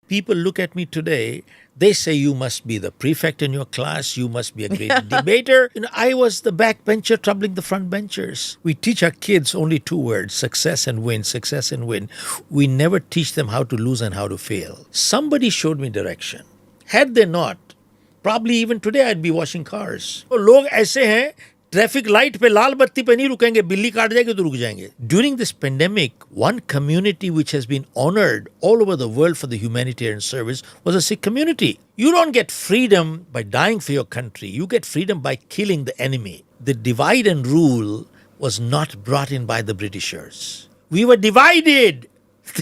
People look at me today, they say you must be the prefect in your class, you must be a great debater. I was the backbencher troubling the front benchers. We teach our kids only two words, success and win, success and win. We never teach them how to lose and how to fail. Somebody showed me direction. Had they not, probably even today I'd be washing cars. तो लोग ऐसे हैं traffic light पे लाल बत्ती पे नहीं रुकेंगे बिल्ली काट जाएगी तो रुक जाएंगे during this pandemic one community which has been honoured all over the world for the humanitarian service was a Sikh community you don't get freedom by dying for your country you get freedom by killing the enemy the divide and rule was not brought in by the Britishers. We were divided.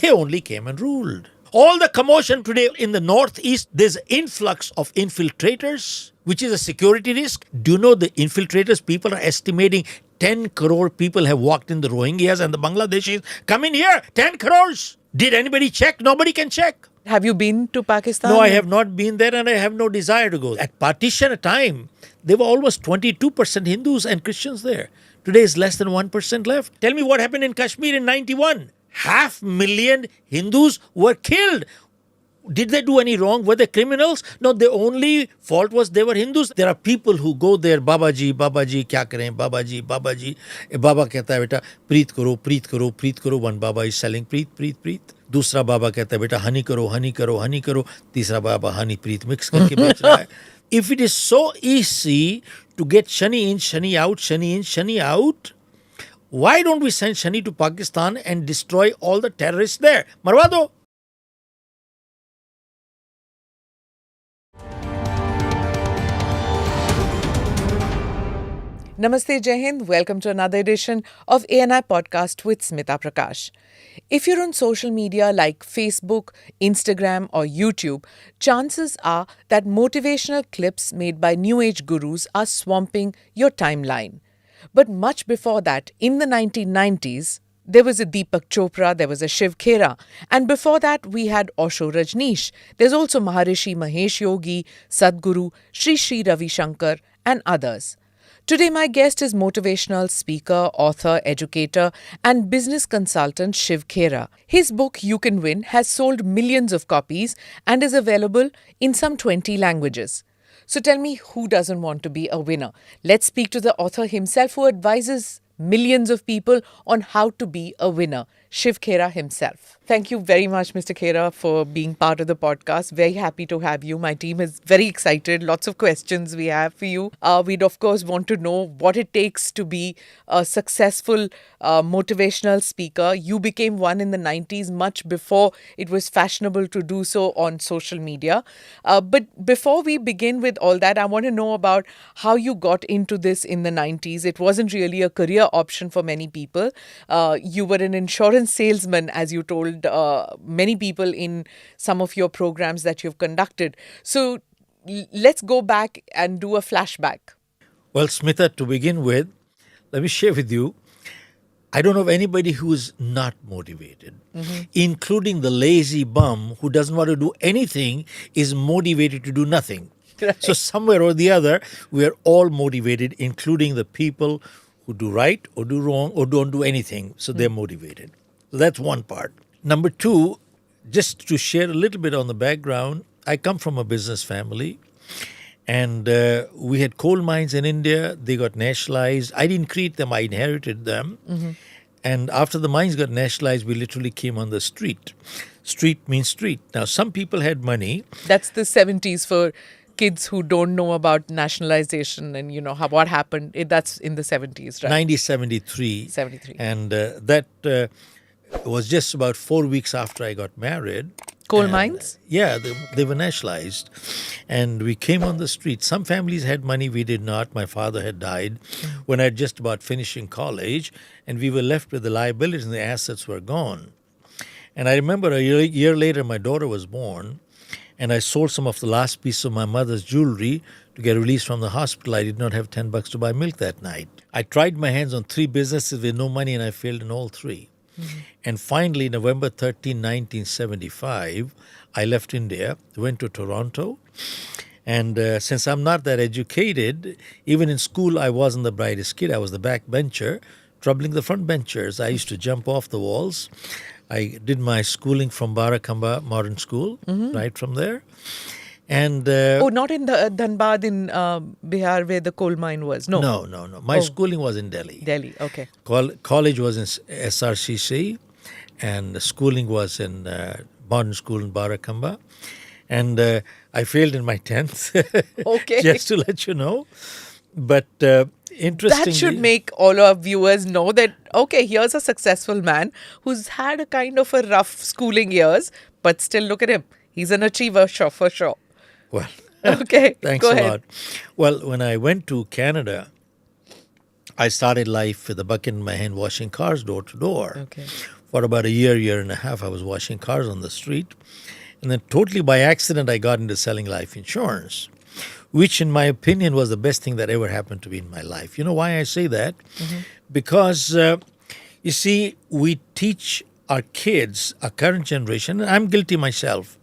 They only came and ruled. All the commotion today in the northeast, there's influx of infiltrators, which is a security risk. Do you know the infiltrators? People are estimating 10 crore people have walked in the Rohingyas and the Bangladeshis. Come in here, 10 crores. Did anybody check? Nobody can check. Have you been to Pakistan? No, I have not been there and I have no desire to go. At partition time, there were almost 22% Hindus and Christians there. Today is less than 1% left. Tell me what happened in Kashmir in 91. 500,000 Hindus were killed. Did they do any wrong? Were they criminals? No, the only fault was they were Hindus. There are people who go there, Babaji, kya kare, Babaji. Baba kehta hai, beta, preet karo. One Baba is selling preet. दूसरा बाबा कहता है बेटा हनी करो तीसरा बाबा हनी प्रीत mix करके बेच रहा है If it is so easy to get Shani in, Shani out, why don't we send Shani to Pakistan and destroy all the terrorists there? Marwa do. Namaste, Jai Hind. Welcome to another edition of ANI Podcast with Smita Prakash. If you're on social media like Facebook, Instagram, or YouTube, chances are that motivational clips made by New Age gurus are swamping your timeline. But much before that, in the 1990s, there was a Deepak Chopra, there was a Shiv Khera, and before that we had Osho Rajneesh. There's also Maharishi Mahesh Yogi, Sadhguru, Sri Ravi Shankar, and others. Today, my guest is motivational speaker, author, educator, and business consultant Shiv Khera. His book, You Can Win, has sold millions of copies and is available in some 20 languages. So tell me, who doesn't want to be a winner? Let's speak to the author himself who advises millions of people on how to be a winner, Shiv Khera himself. Thank you very much, Mr. Khera, for being part of the podcast. Very happy to have you. My team is very excited. Lots of questions we have for you. We'd, of course, want to know what it takes to be a successful motivational speaker. You became one in the 90s, much before it was fashionable to do so on social media. But before we begin with all that, I want to know about how you got into this in the 90s. It wasn't really a career option for many people. You were an insurance salesman, as you told many people in some of your programs that you've conducted. So let's go back and do a flashback. Well, Smita, to begin with, let me share with you, I don't know of anybody who is not motivated, including the lazy bum who doesn't want to do anything is motivated to do nothing. Right. So somewhere or the other, we are all motivated, including the people who do right or do wrong or don't do anything. So they're motivated. So that's one part. Number two, just to share a little bit on the background, I come from a business family and we had coal mines in India. They got nationalized. I didn't create them. I inherited them. And after the mines got nationalized, we literally came on the street. Street means street. Now, some people had money. That's the 70s for kids who don't know about nationalization and, what happened. That's in the 70s, right? 1973. 73. And that was just about 4 weeks after I got married. Coal mines? Yeah, they were nationalized. And we came on the street. Some families had money, we did not. My father had died when I had just about finishing college. And we were left with the liabilities and the assets were gone. And I remember a year later, my daughter was born. And I sold some of the last piece of my mother's jewelry to get released from the hospital. I did not have $10 to buy milk that night. I tried my hands on 3 businesses with no money and I failed in all 3. And finally, November 13, 1975, I left India, went to Toronto. And since I'm not that educated, even in school, I wasn't the brightest kid. I was the backbencher, troubling the front benchers. I used to jump off the walls. I did my schooling from Barakamba Modern School, right from there. And Oh, not in the Dhanbad in Bihar where the coal mine was. No. no. My Oh. schooling was in Delhi. Delhi. Okay. College was in SRCC, and the schooling was in modern school in Barakamba. And I failed in my 10th, Okay. just to let you know. But interestingly... That should make all our viewers know that, okay, here's a successful man who's had a kind of a rough schooling years, but still look at him. He's an achiever, sure, for sure. Well, Okay, thanks go a ahead. lot. Well, when I went to Canada, I started life with a bucket in my hand washing cars door to door. Okay. For about a year and a half, I was washing cars on the street. And then totally by accident, I got into selling life insurance, which in my opinion was the best thing that ever happened to me in my life. You know why I say that? Because, you see, we teach our kids, our current generation, and I'm guilty myself,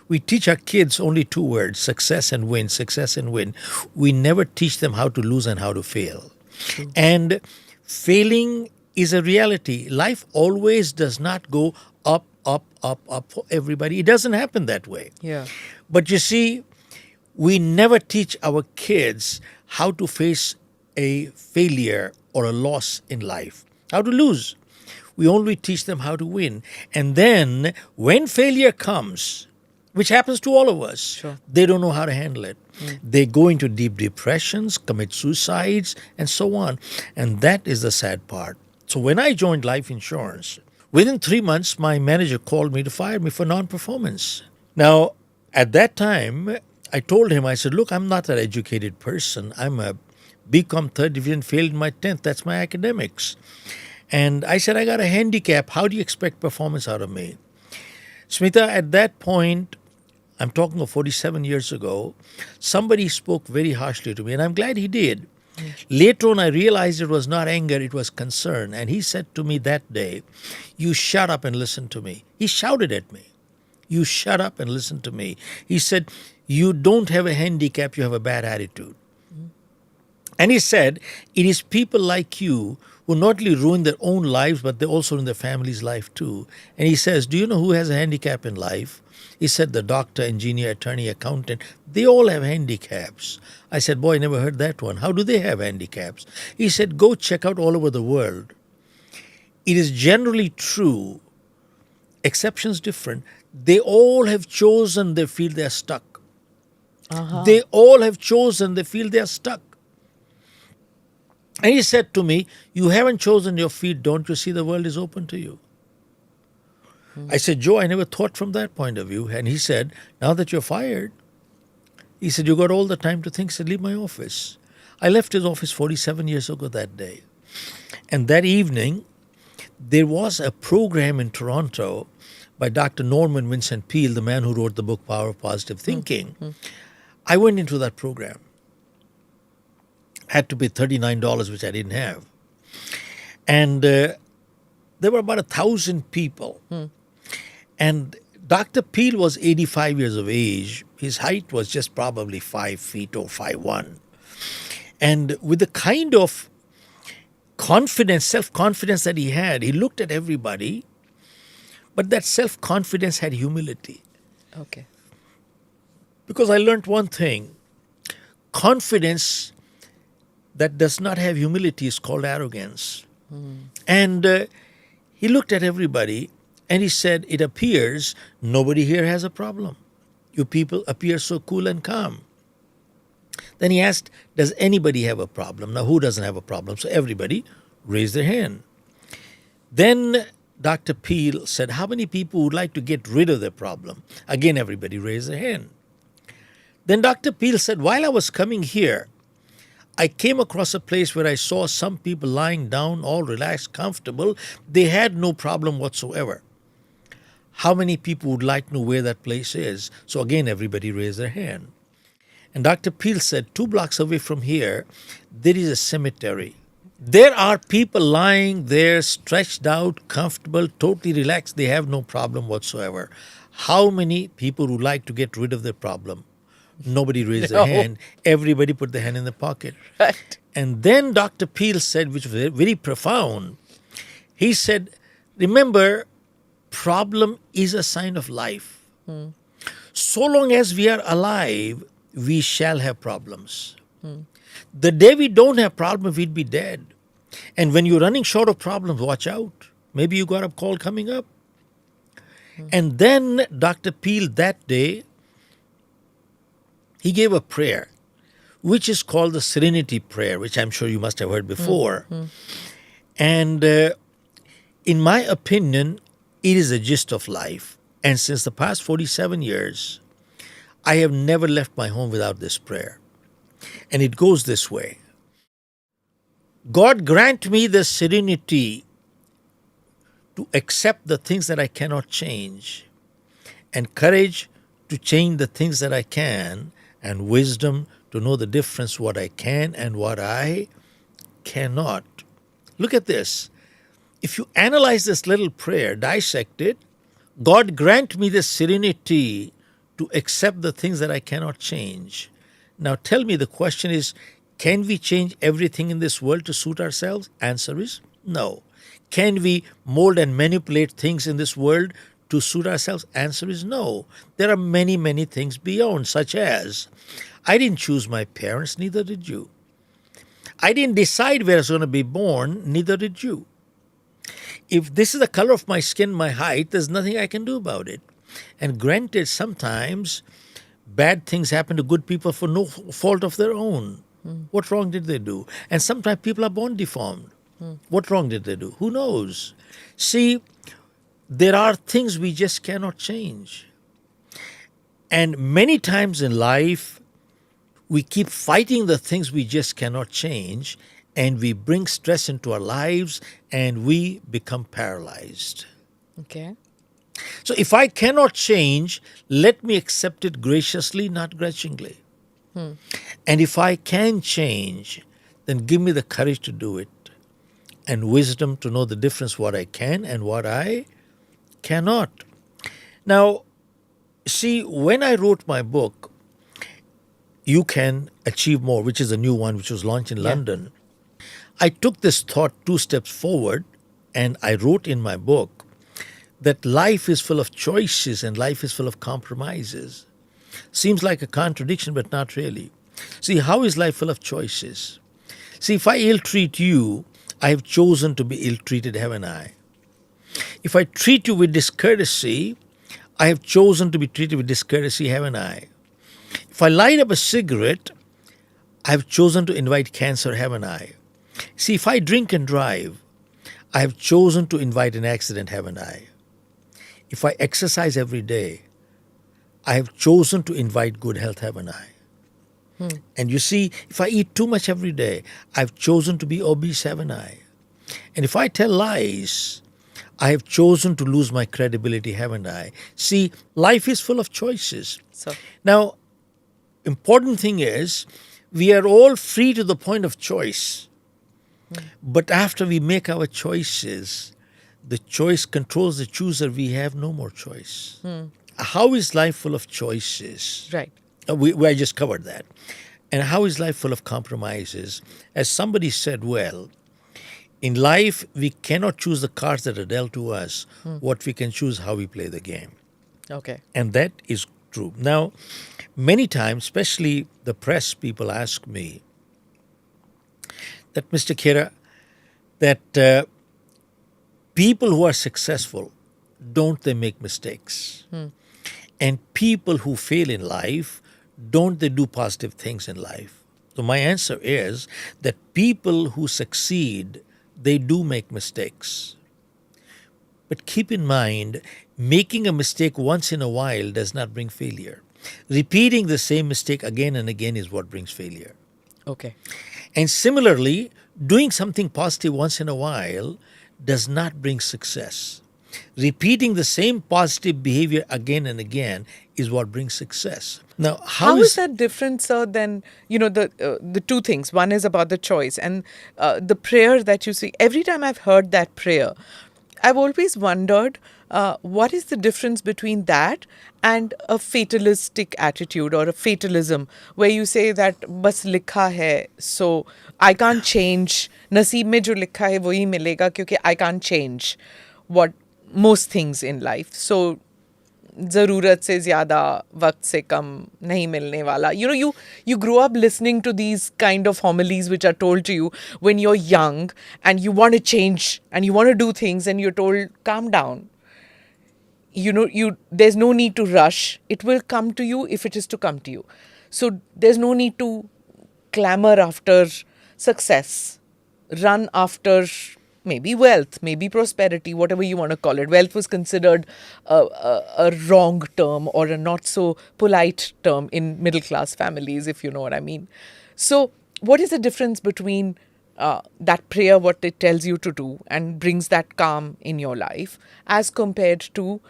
we teach our kids only two words, success and win, success and win. We never teach them how to lose and how to fail. And failing is a reality. Life always does not go up, up, up, up for everybody. It doesn't happen that way. Yeah. But you see, we never teach our kids how to face a failure or a loss in life, how to lose. We only teach them how to win. And then when failure comes, which happens to all of us, Sure. they don't know how to handle it. They go into deep depressions, commit suicides, and so on. And that is the sad part. So when I joined life insurance, within 3 months, my manager called me to fire me for non-performance. Now, at that time, I told him, I said, look, I'm not an educated person. I'm a BCom third division, failed in my 10th. That's my academics. And I said, I got a handicap. How do you expect performance out of me? Smita, at that point, I'm talking of 47 years ago, somebody spoke very harshly to me, and I'm glad he did. Later on, I realized it was not anger, it was concern. And he said to me that day, you shut up and listen to me. He shouted at me. You shut up and listen to me. He said, you don't have a handicap, you have a bad attitude. And he said, it is people like you who not only ruin their own lives, but they also ruin their family's life too. And he says, do you know who has a handicap in life? He said, the doctor, engineer, attorney, accountant, they all have handicaps. I said, boy, I never heard that one. How do they have handicaps? He said, go check out all over the world. It is generally true, exceptions different. They all have chosen, they feel they're stuck. They all have chosen, they feel they're stuck. And he said to me, you haven't chosen your field, don't you see the world is open to you? I said, Joe, I never thought from that point of view. And he said, now that you're fired, he said, you got all the time to think, said, leave my office. I left his office 47 years ago that day. And that evening, there was a program in Toronto by Dr. Norman Vincent Peale, the man who wrote the book Power of Positive Thinking. I went into that program. Had to pay $39, which I didn't have. And there were about 1,000 people. And Dr. Peale was 85 years of age. His height was just probably 5 feet or 5'1". And with the kind of confidence, self-confidence that he had, he looked at everybody, but that self-confidence had humility. Okay. Because I learned one thing. Confidence that does not have humility is called arrogance. And he looked at everybody and he said, it appears nobody here has a problem. You people appear so cool and calm. Then he asked, does anybody have a problem? Now, who doesn't have a problem? So everybody raised their hand. Then Dr. Peale said, how many people would like to get rid of their problem? Again, everybody raised their hand. Then Dr. Peale said, while I was coming here, I came across a place where I saw some people lying down, all relaxed, comfortable. They had no problem whatsoever. How many people would like to know where that place is? So again, everybody raised their hand. And Dr. Peale said, 2 blocks away from here, there is a cemetery. There are people lying there, stretched out, comfortable, totally relaxed. They have no problem whatsoever. How many people would like to get rid of their problem? Nobody raised their hand. Everybody put their hand in the pocket. Right. And then Dr. Peale said, which was very profound, he said, remember, problem is a sign of life. So long as we are alive, we shall have problems. The day we don't have problems, we'd be dead. And when you're running short of problems, watch out. Maybe you got a call coming up. And then Dr. Peel that day, he gave a prayer, which is called the Serenity Prayer, which I'm sure you must have heard before. And in my opinion, it is the gist of life. And since the past 47 years, I have never left my home without this prayer. And it goes this way. God grant me the serenity to accept the things that I cannot change, and courage to change the things that I can, and wisdom to know the difference what I can and what I cannot. Look at this. If you analyze this little prayer, dissect it, God grant me the serenity to accept the things that I cannot change. Now tell me, the question is, can we change everything in this world to suit ourselves? Answer is no. Can we mold and manipulate things in this world to suit ourselves? Answer is no. There are many, many things beyond, such as, I didn't choose my parents, neither did you. I didn't decide where I was going to be born, neither did you. If this is the color of my skin, my height, there's nothing I can do about it. And granted, sometimes bad things happen to good people for no fault of their own. What wrong did they do? And sometimes people are born deformed. What wrong did they do? Who knows? See, there are things we just cannot change. And many times in life, we keep fighting the things we just cannot change, and we bring stress into our lives, and we become paralyzed. Okay. So if I cannot change, let me accept it graciously, not grudgingly. And if I can change, then give me the courage to do it, and wisdom to know the difference what I can and what I cannot. Now, see, when I wrote my book, You Can Achieve More, which is a new one which was launched in London, I took this thought 2 steps forward, and I wrote in my book that life is full of choices and life is full of compromises. Seems like a contradiction, but not really. See, how is life full of choices? See, if I ill-treat you, I have chosen to be ill-treated, haven't I? If I treat you with discourtesy, I have chosen to be treated with discourtesy, haven't I? If I light up a cigarette, I have chosen to invite cancer, haven't I? See, if I drink and drive, I have chosen to invite an accident, haven't I? If I exercise every day, I have chosen to invite good health, haven't I? And you see, if I eat too much every day, I've chosen to be obese, haven't I? And if I tell lies, I have chosen to lose my credibility, haven't I? See, life is full of choices. So, Now, important thing is, we are all free to the point of choice. But after we make our choices, the choice controls the chooser. We have no more choice. How is life full of choices? right. I just covered that. And how is life full of compromises? As somebody said, well, in life, we cannot choose the cards that are dealt to us. What we can choose how we play the game. Okay. And that is true. Now, many times, especially the press people ask me that, Mr. Khera, that people who are successful, don't they make mistakes? And people who fail in life, don't they do positive things in life? So my answer is that people who succeed, they do make mistakes. But keep in mind, making a mistake once in a while does not bring failure. Repeating the same mistake again and again is what brings failure. Okay. And similarly, doing something positive once in a while does not bring success. Repeating the same positive behavior again and again is what brings success. Now, How is that different, sir, than, the two things? One is about the choice and the prayer that you see. Every time I've heard that prayer, I've always wondered what is the difference between that and a fatalistic attitude or a fatalism where you say that bas likha hai, so I can't change. Naseeb mein jo likha hai wahi milega kyunki I can't change what most things in life. So, ज़रूरत से ज़्यादा वक्त से कम नहीं मिलने वाला. You grow up listening to these kind of homilies which are told to you when you're young and you want to change and you want to do things and you're told, calm down. There's no need to rush. It will come to you if it is to come to you. So there's no need to clamor after success, run after maybe wealth, maybe prosperity, whatever you want to call it. Wealth was considered a wrong term or a not so polite term in middle class families, if you know what I mean. So what is the difference between that prayer, what it tells you to do and brings that calm in your life, as compared to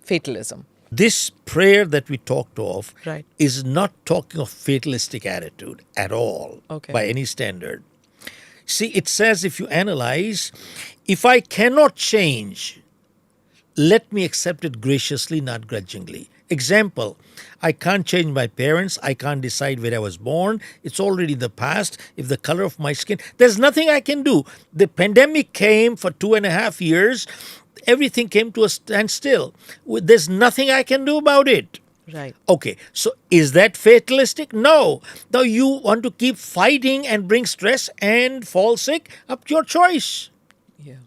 fatalism? This prayer that we talked of Right. is not talking of fatalistic attitude at all, Okay. by any standard. See, it says, if you analyze, if I cannot change, let me accept it graciously, not grudgingly. Example, I can't change my parents. I can't decide where I was born. It's already the past. If the color of my skin, there's nothing I can do. The pandemic came for 2.5 years. Everything came to a standstill. There's nothing I can do about it. Right. Okay, so is that fatalistic? No. Now you want to keep fighting and bring stress and fall sick? Up to your choice. Yeah.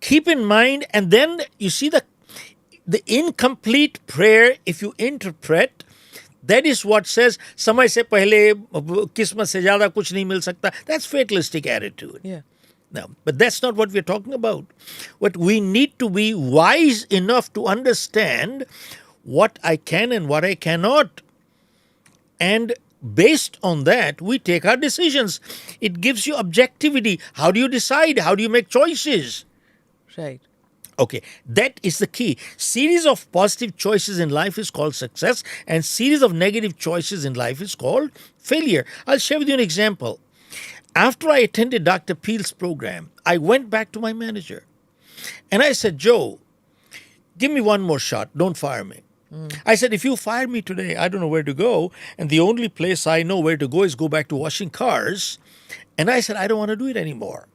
Keep in mind, and then you see the incomplete prayer, if you interpret, that is what says, समय से पहले किस्मत से ज़्यादा कुछ नहीं मिल सकता. That's fatalistic attitude. Yeah. No, but that's not what we're talking about. What we need to be wise enough to understand what I can and what I cannot. And based on that, we take our decisions. It gives you objectivity. How do you decide? How do you make choices? Right. Okay, that is the key. Series of positive choices in life is called success, and series of negative choices in life is called failure. I'll share with you an example. After I attended Dr. Peel's program, I went back to my manager and I said, Joe, give me one more shot. Don't fire me. I said, if you fire me today, I don't know where to go. And the only place I know where to go is go back to washing cars. And I said, I don't want to do it anymore.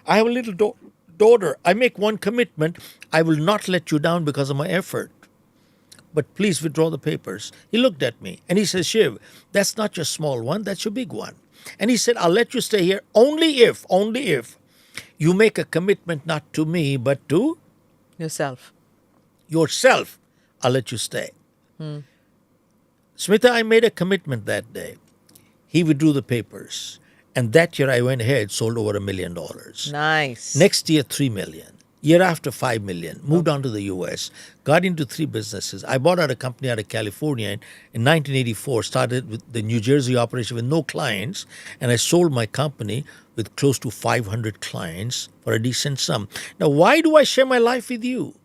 I have a little daughter. I make one commitment. I will not let you down because of my effort. But please withdraw the papers. He looked at me and he says, Shiv, that's not your small one. That's your big one. And he said, I'll let you stay here only if you make a commitment not to me, but to Yourself. yourself. I'll let you stay. Smita, I made a commitment that day. He withdrew the papers. And that year I went ahead, sold over $1 million. Nice. Next year, 3 million. Year after, 5 million. Moved on to the US. Got into 3 businesses. I bought out a company out of California in 1984. Started with the New Jersey operation with no clients. And I sold my company with close to 500 clients for a decent sum. Now, why do I share my life with you?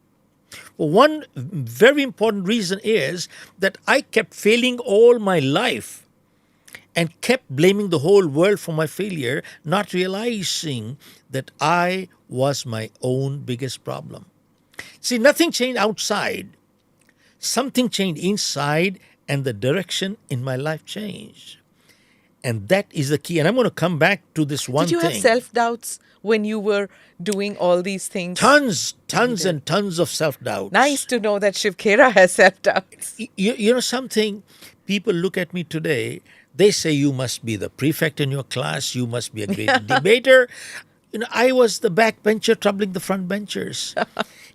Well, one very important reason is that I kept failing all my life and kept blaming the whole world for my failure, not realizing that I was my own biggest problem. See, nothing changed outside. Something changed inside, and the direction in my life changed. And that is the key. And I'm going to come back to this one Did you thing. have self-doubts when you were doing all these things? Tons and tons of self-doubt. Nice to know that Shiv Khera has self-doubts. You know something? People look at me today, they say you must be the prefect in your class, you must be a great debater. I was the backbencher troubling the front benchers.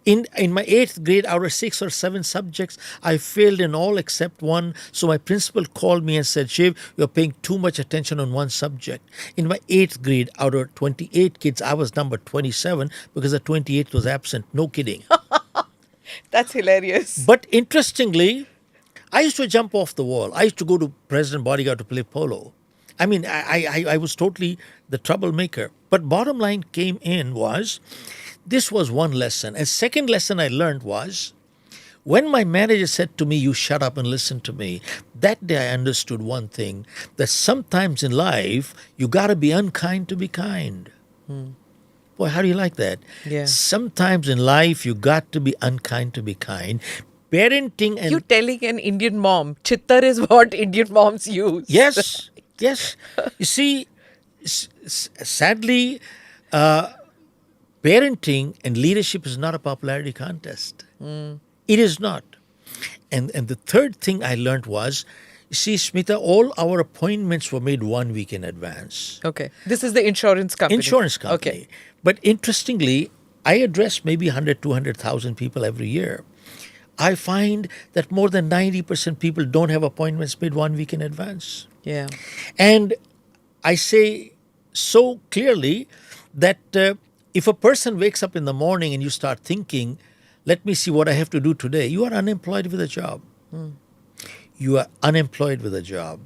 In my 8th grade, out of 6 or 7 subjects, I failed in all except one. So my principal called me and said, Shiv, you're paying too much attention on one subject. In my 8th grade, out of 28 kids, I was number 27 because the 28th was absent. No kidding. That's hilarious. But interestingly, I used to jump off the wall. I used to go to President Bodyguard to play polo. I mean, I was totally the troublemaker. But bottom line came in was, this was one lesson. And second lesson I learned was, when my manager said to me, you shut up and listen to me, that day I understood one thing, that sometimes in life, you got to be unkind to be kind. Boy, how do you like that? Yeah. Sometimes in life, you got to be unkind to be kind. Parenting and... You telling an Indian mom, chittar is what Indian moms use. Yes, yes. You see, sadly, parenting and leadership is not a popularity contest. It is not. And the third thing I learned was, you see, Smita, all our appointments were made 1 week in advance. Okay. This is the insurance company. Insurance company. Okay. But interestingly, I address maybe 100, 200,000 people every year. I find that more than 90% people don't have appointments made 1 week in advance. Yeah. And I say so clearly that if a person wakes up in the morning and you start thinking, let me see what I have to do today, you are unemployed with a job. You are unemployed with a job.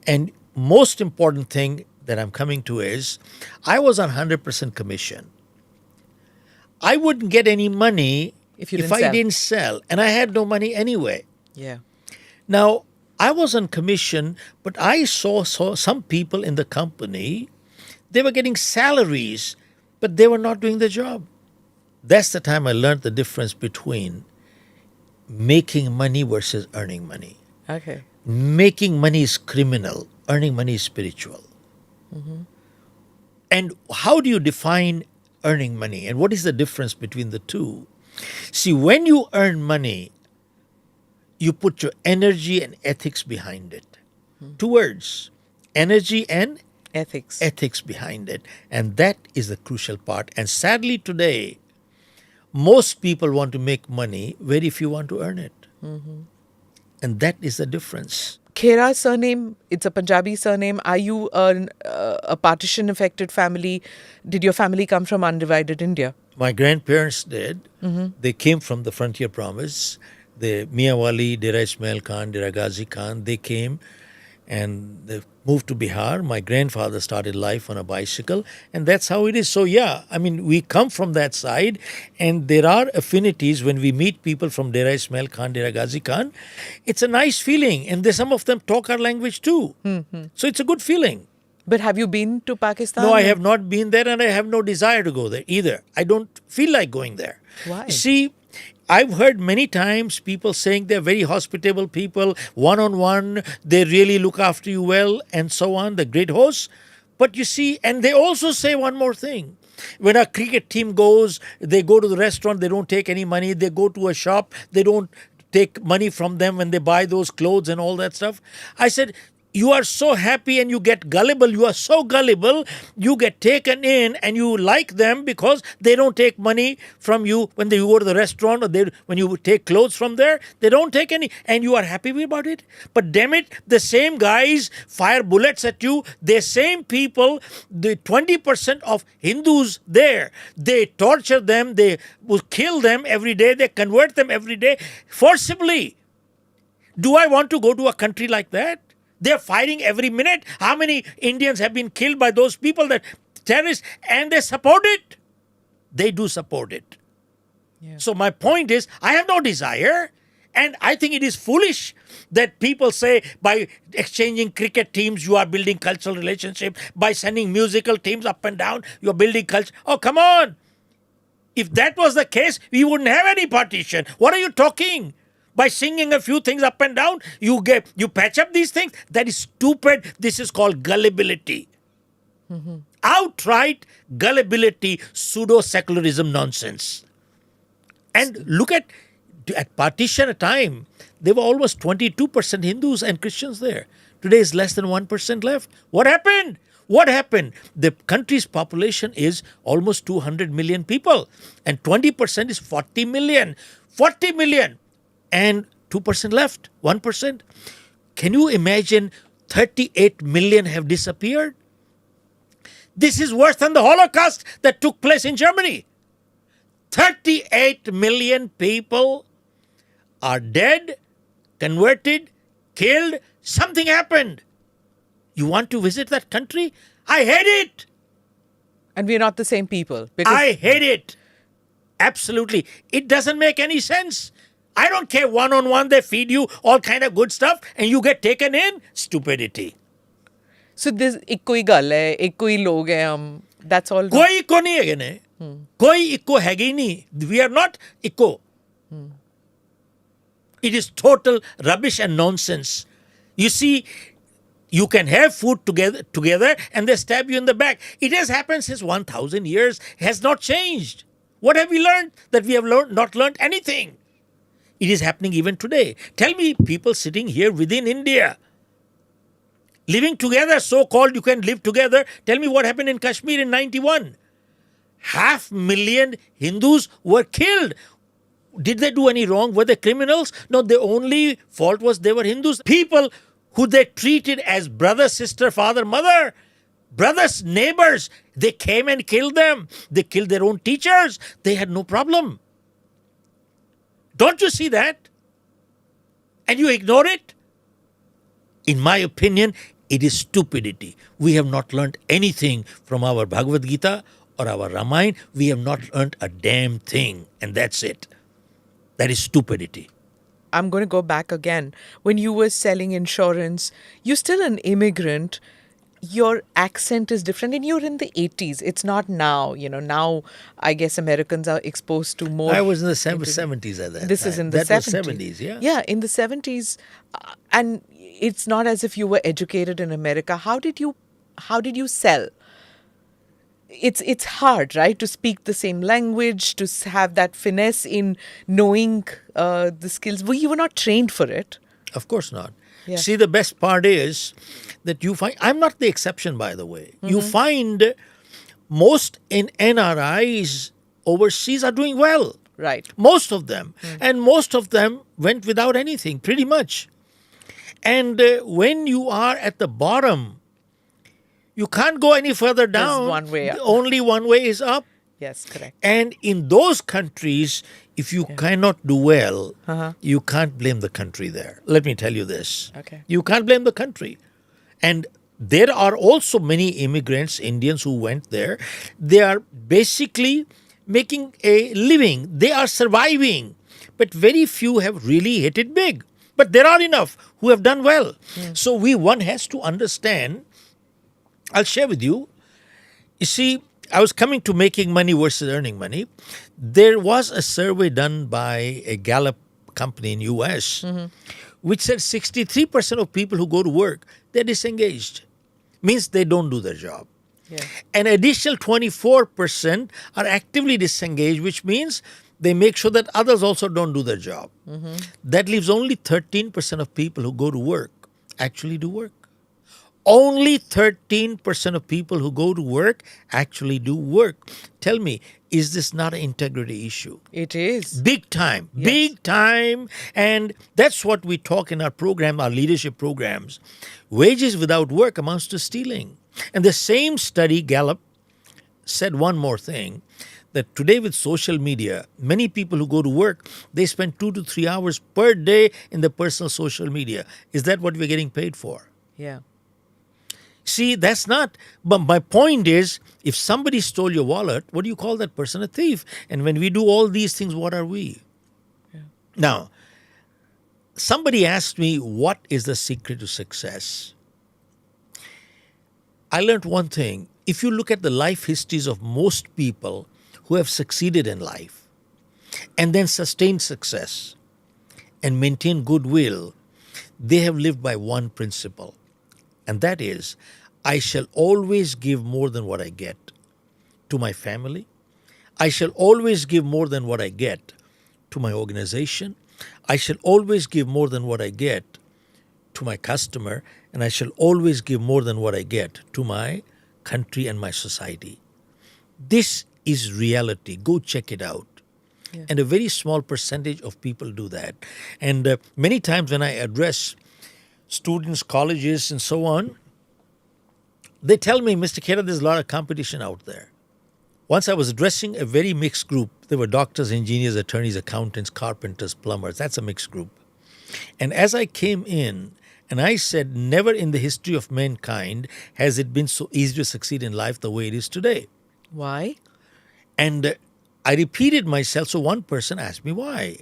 And most important thing that I'm coming to is, I was on 100% commission. I wouldn't get any money If you if didn't I sell. didn't sell. And I had no money anyway. Yeah. Now, I was on commission, but I saw some people in the company, they were getting salaries, but they were not doing the job. That's the time I learned the difference between making money versus earning money. Okay. Making money is criminal, earning money is spiritual. And how do you define earning money? And what is the difference between the two? See, when you earn money, you put your energy and ethics behind it. 2 words, energy and Ethics. ethics behind it. And that is the crucial part. And sadly today, most people want to make money, very few want to earn it. And that is the difference. Khera's surname, it's a Punjabi surname. Are you a partition affected family? Did your family come from undivided India? My grandparents did. They came from the frontier province. The Mian Wali, Dera Ismail Khan, Dera Ghazi Khan, they came and they moved to Bihar. My grandfather started life on a bicycle, and that's how it is. So yeah, I mean, we come from that side, and there are affinities when we meet people from Dera Ismail Khan, Dera Ghazi Khan. It's a nice feeling, and some of them talk our language too. So it's a good feeling. But have you been to Pakistan? No, I have not been there, and I have no desire to go there either. I don't feel like going there. Why? See, I've heard many times people saying they're very hospitable people, one-on-one, they really look after you well, and so on, the great hosts. But you see, and they also say one more thing. When a cricket team goes, they go to the restaurant, they don't take any money. They go to a shop, they don't take money from them when they buy those clothes and all that stuff. I said, you are so happy and you get gullible. You are so gullible, you get taken in and you like them because they don't take money from you when you go to the restaurant, or when you take clothes from there. They don't take any, and you are happy about it. But damn it, the same guys fire bullets at you. The same people, the 20% of Hindus there, they torture them, they will kill them every day, they convert them every day forcibly. Do I want to go to a country like that? They're fighting every minute. How many Indians have been killed by those people, that terrorists, and they support it? They do support it. Yeah. So my point is, I have no desire, and I think it is foolish that people say by exchanging cricket teams, you are building cultural relationship. By sending musical teams up and down, you're building culture. Oh, come on. If that was the case, we wouldn't have any partition. What are you talking? By singing a few things up and down, you patch up these things? That is stupid. This is called gullibility. Outright gullibility, pseudo-secularism nonsense. And look at partition time, there were almost 22% Hindus and Christians there. Today is less than 1% left. What happened? What happened? The country's population is almost 200 million people, and 20% is 40 million. 40 million! And 2% left, 1%. Can you imagine 38 million have disappeared? This is worse than the Holocaust that took place in Germany. 38 million people are dead, converted, killed. Something happened. You want to visit that country? I hate it. And we're not the same people. Because I hate it. Absolutely. It doesn't make any sense. I don't care, one-on-one they feed you all kind of good stuff and you get taken in. Stupidity. So this ikko hi gal hai, ikko hi log hai hum. That's all. कोई eco नहीं है ने कोई eco है ही नहीं. We are not echo. It is total rubbish and nonsense. You see, you can have food together and they stab you in the back. It has happened since 1,000 years. Has not changed. What have we learned? That we have not learned anything. It is happening even today. Tell me, people sitting here within India, living together, so-called you can live together. Tell me what happened in Kashmir in 91. 500,000 Hindus were killed. Did they do any wrong? Were they criminals? No, the only fault was they were Hindus. People who they treated as brother, sister, father, mother, brothers, neighbors, they came and killed them. They killed their own teachers. They had no problem. Don't you see that? And you ignore it? In my opinion, it is stupidity. We have not learned anything from our Bhagavad Gita or our Ramayana. We have not learned a damn thing. And that's it. That is stupidity. I'm going to go back again. When you were selling insurance, you're still an immigrant. Your accent is different and you're in the 80s. It's not now. Now I guess Americans are exposed to more. I was in the 70s at that This time. is in the that 70s. Was 70s, yeah. Yeah, in the 70s. And it's not as if you were educated in America. How did you sell? It's hard, right, to speak the same language, to have that finesse in knowing the skills. You were not trained for it. Of course not. Yeah. See, the best part is that you find, I'm not the exception, by the way. You find most in NRIs overseas are doing well. Right. Most of them. And most of them went without anything, pretty much. And when you are at the bottom, you can't go any further down. There's one way up. Only one way is up. Yes, correct. And in those countries, if you cannot do well, you can't blame the country there. Let me tell you this. Okay. You can't blame the country. And there are also many immigrants, Indians who went there. They are basically making a living. They are surviving. But very few have really hit it big. But there are enough who have done well. So one has to understand. I'll share with you. You see, I was coming to making money versus earning money. There was a survey done by a Gallup company in US, which said 63% of people who go to work, they're disengaged. Means they don't do their job. Yeah. An additional 24% are actively disengaged, which means they make sure that others also don't do their job. That leaves only 13% of people who go to work actually do work. Only 13% of people who go to work actually do work. Tell me, is this not an integrity issue? It is. Big time. Yes. Big time. And that's what we talk in our program, our leadership programs. Wages without work amounts to stealing. And the same study, Gallup, said one more thing, that today with social media, many people who go to work, they spend 2 to 3 hours per day in the personal social media. Is that what we're getting paid for? Yeah. See, that's not, but my point is, if somebody stole your wallet, what do you call that person? A thief. And when we do all these things, what are we? Yeah. Now, somebody asked me, what is the secret to success? I learned one thing. If you look at the life histories of most people who have succeeded in life and then sustained success and maintained goodwill, they have lived by one principle. And that is, I shall always give more than what I get to my family. I shall always give more than what I get to my organization. I shall always give more than what I get to my customer. And I shall always give more than what I get to my country and my society. This is reality. Go check it out. Yeah. And a very small percentage of people do that. And many times when I address students, colleges, and so on, they tell me, Mr. Khera, there's a lot of competition out there. Once I was addressing a very mixed group. There were doctors, engineers, attorneys, accountants, carpenters, plumbers. That's a mixed group. And as I came in, and I said, never in the history of mankind has it been so easy to succeed in life the way it is today. Why? And I repeated myself. So one person asked me why.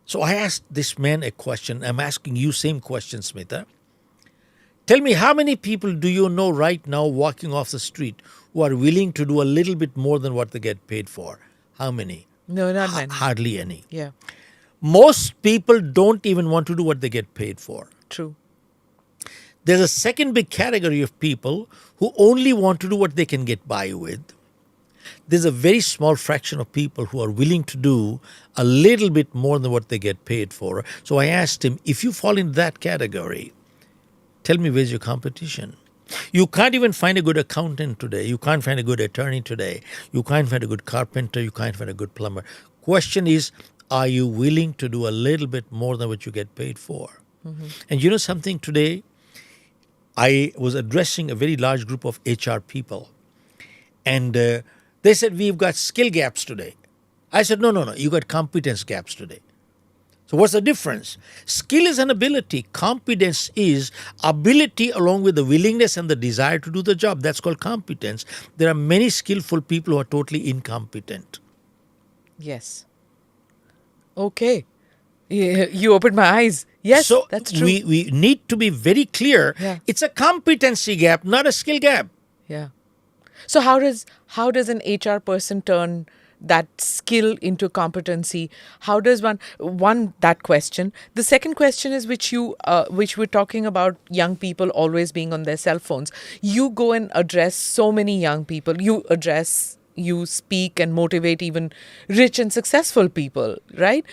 So I asked this man a question. I'm asking you same question, Smita. Tell me, how many people do you know right now walking off the street who are willing to do a little bit more than what they get paid for? How many? No, not many. Hardly any. Yeah, Most people don't even want to do what they get paid for. true. There's a second big category of people who only want to do what they can get by with. There's a very small fraction of people who are willing to do a little bit more than what they get paid for. So I asked him, if you fall in that category, tell me where's your competition? You can't even find a good accountant today. You can't find a good attorney today. You can't find a good carpenter. You can't find a good plumber. Question is, are you willing to do a little bit more than what you get paid for? And you know something, today I was addressing a very large group of HR people. And they said, we've got skill gaps today. I said, no, you got competence gaps today. So what's the difference? Skill is an ability. Competence is ability along with the willingness and the desire to do the job. That's called competence. There are many skillful people who are totally incompetent. Yes. Okay. You opened my eyes. Yes, So that's true. we need to be very clear. Yeah. It's a competency gap, not a skill gap. Yeah. So how does an HR person turn that skill into competency? How does one that question? The second question is which we're talking about, young people always being on their cell phones. You go and address so many young people. You speak and motivate even rich and successful people, right?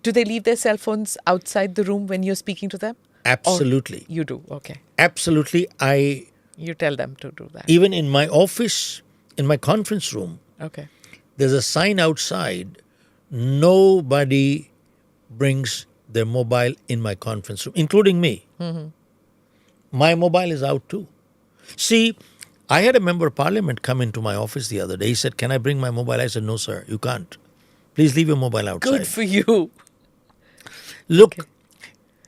Do they leave their cell phones outside the room when you're speaking to them? Absolutely. You do. Okay. Absolutely. You tell them to do that. Even in my office, in my conference room, Okay. there's a sign outside, nobody brings their mobile in my conference room, including me. My mobile is out too. See, I had a member of parliament come into my office the other day. He said, can I bring my mobile? I said, no, sir, you can't. Please leave your mobile outside. Good for you. Look,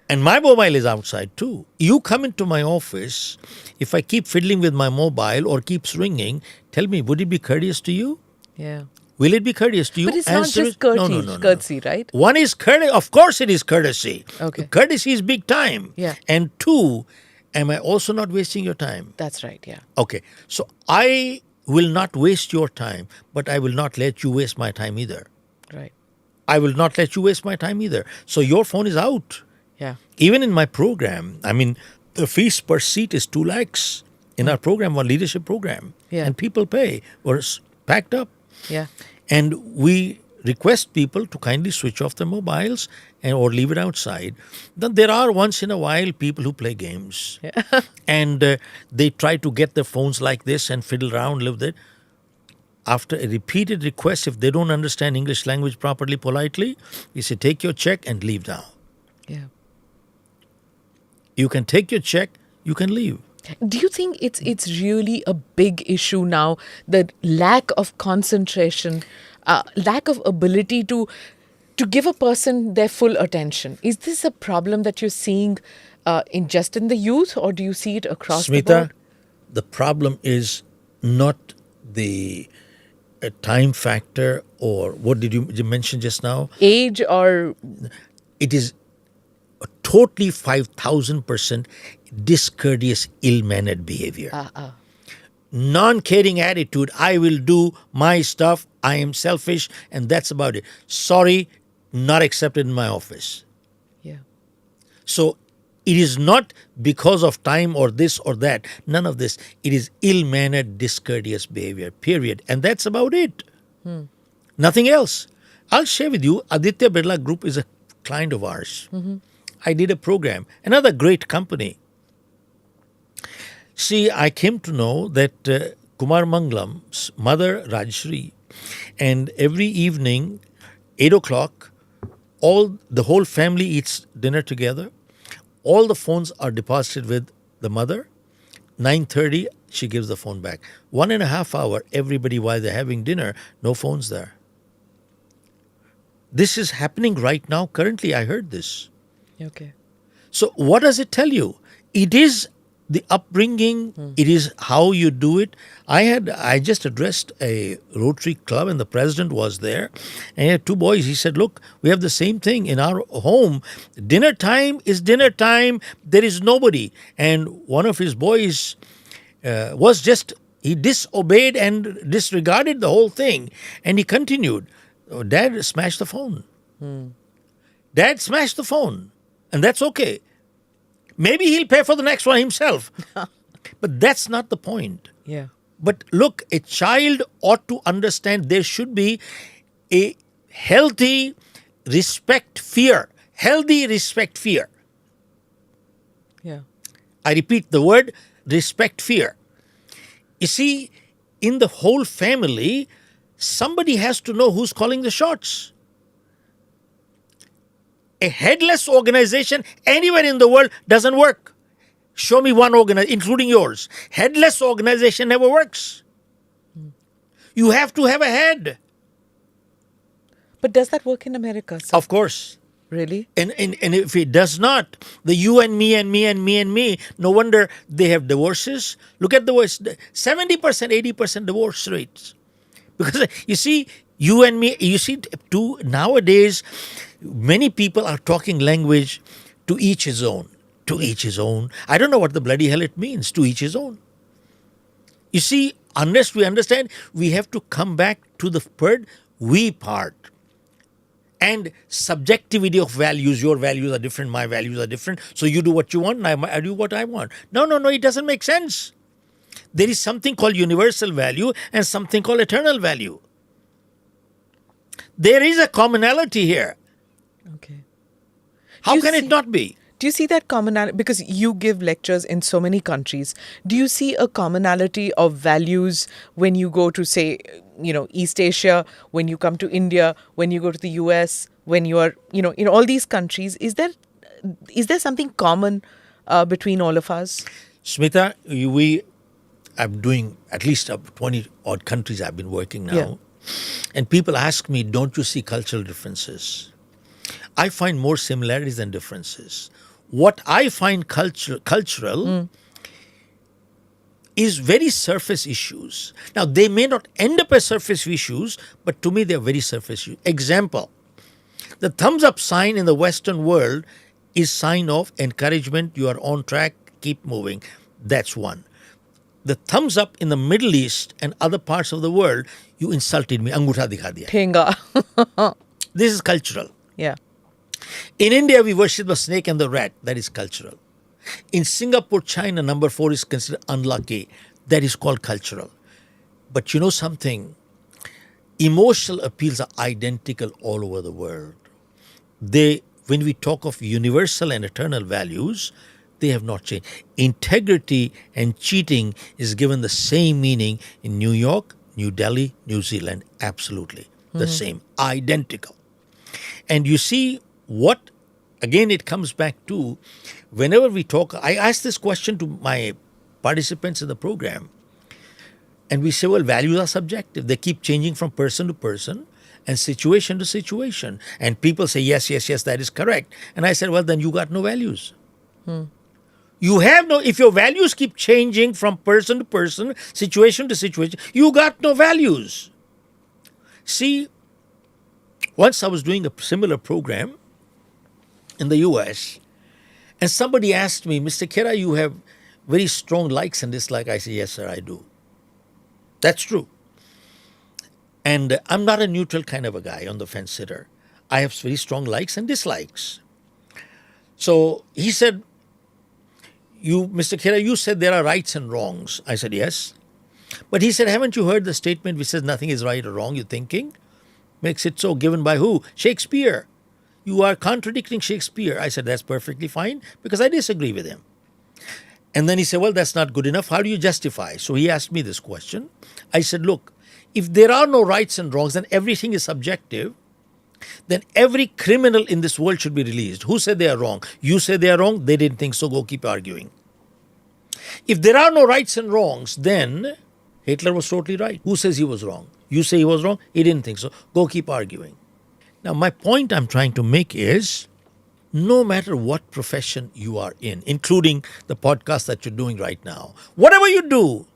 and my mobile is outside too. You come into my office, if I keep fiddling with my mobile or keeps ringing, tell me, would it be courteous to you? Yeah. Will it be courteous to you? But it's not Answer just is- courtesy, right? One is courtesy. Of course it is courtesy. Okay. Courtesy is big time. Yeah. And two, am I also not wasting your time? That's right, yeah. Okay. So I will not waste your time, but I will not let you waste my time either. Right. I will not let you waste my time either. So your phone is out. Yeah. Even in my program, I mean, the fees per seat is 2 lakhs in our program, our leadership program. Yeah. And people pay. We're packed up. Yeah. And we request people to kindly switch off their mobiles or leave it outside. Then there are once in a while people who play games. And they try to get their phones like this and fiddle around with it. After a repeated request, if they don't understand English language properly, politely, we say, take your check and leave now. Yeah. You can take your check, you can leave. Do you think it's really a big issue now, the lack of concentration, lack of ability to give a person their full attention? Is this a problem that you're seeing in the youth, or do you see it across the Smita, board? the problem is not the time factor, or what did you mention just now? Age or It is a totally 5,000% discourteous, ill-mannered behavior. Non-caring attitude. I will do my stuff. I am selfish, and that's about it. Sorry, not accepted in my office. yeah. So it is not because of time or this or that. None of this. It is ill-mannered, discourteous behavior, period. And that's about it. Nothing else. I'll share with you, Aditya Birla Group is a client of ours. I did a program. Another great company. See, I came to know that Kumar Mangalam's mother, Rajshri, and every evening, 8 o'clock, the whole family eats dinner together. All the phones are deposited with the mother. 9:30, she gives the phone back. 1.5 hours, everybody while they're having dinner, no phones there. This is happening right now. Currently, I heard this. Okay. So what does it tell you? It is the upbringing. It is how you do it. I just addressed a Rotary Club and the president was there. And he had 2 boys. He said, look, we have the same thing in our home. Dinner time is dinner time. There is nobody. And one of his boys he disobeyed and disregarded the whole thing. And he continued. Oh, Dad smashed the phone. Dad smashed the phone. And that's okay. Maybe he'll pay for the next one himself. But that's not the point. Yeah. But look, a child ought to understand there should be a healthy respect, fear. Healthy respect, fear. Yeah. I repeat the word respect, fear. You see, in the whole family, somebody has to know who's calling the shots. A headless organization anywhere in the world doesn't work. Show me one organization, including yours. Headless organization never works. You have to have a head. But does that work in America, sir? Of course. Really? And if it does not, the you and me and me and me and me, no wonder they have divorces. Look at the worst, 70%, 80% divorce rates. Because you see, you and me, you see, nowadays, many people are talking language to each his own. To each his own. I don't know what the bloody hell it means, to each his own. You see, unless we understand, we have to come back to the word we part. And subjectivity of values. Your values are different, my values are different. So you do what you want, and I do what I want. No, it doesn't make sense. There is something called universal value and something called eternal value. There is a commonality here. Okay. How can it not be? Do you see that commonality? Because you give lectures in so many countries. Do you see a commonality of values when you go to, say, East Asia, when you come to India, when you go to the US, when you are, in all these countries? Is there something common between all of us? Smita, I'm doing at least 20 odd countries I've been working now. Yeah. And people ask me, don't you see cultural differences? I find more similarities than differences. What I find cultural is very surface issues. Now, they may not end up as surface issues, but to me, they're very surface issues. Example, the thumbs up sign in the Western world is sign of encouragement, you are on track, keep moving. That's one. The thumbs up in the Middle East and other parts of the world, you insulted me, angutha dikha diya. Thenga. This is cultural. Yeah. In India, we worship the snake and the rat. That is cultural. In Singapore, China, number 4 is considered unlucky. That is called cultural. But you know something? Emotional appeals are identical all over the world. When we talk of universal and eternal values, they have not changed. Integrity and cheating is given the same meaning in New York, New Delhi, New Zealand. Absolutely. The same. Identical. And you see what, again, it comes back to, whenever we talk, I ask this question to my participants in the program, and we say, well, values are subjective. They keep changing from person to person and situation to situation. And people say, yes, that is correct. And I said, well, then you got no values. You have no, if your values keep changing from person to person, situation to situation, you got no values. See, once I was doing a similar program in the US, and somebody asked me, Mr. Khera, you have very strong likes and dislikes. I said, yes, sir, I do. That's true. And I'm not a neutral kind of a guy on the fence sitter. I have very strong likes and dislikes. So he said, Mr. Khera, you said there are rights and wrongs. I said, yes. But he said, haven't you heard the statement which says nothing is right or wrong, you're thinking? Makes it so. Given by who? Shakespeare. You are contradicting Shakespeare. I said, that's perfectly fine because I disagree with him. And then he said, well, that's not good enough. How do you justify? So he asked me this question. I said, look, if there are no rights and wrongs and everything is subjective, then every criminal in this world should be released. Who said they are wrong? You say they are wrong. They didn't think so. Go keep arguing. If there are no rights and wrongs, then Hitler was totally right. Who says he was wrong? You say he was wrong. He didn't think so. Go keep arguing. Now, my point I'm trying to make is, no matter what profession you are in, including the podcast that you're doing right now, whatever you do,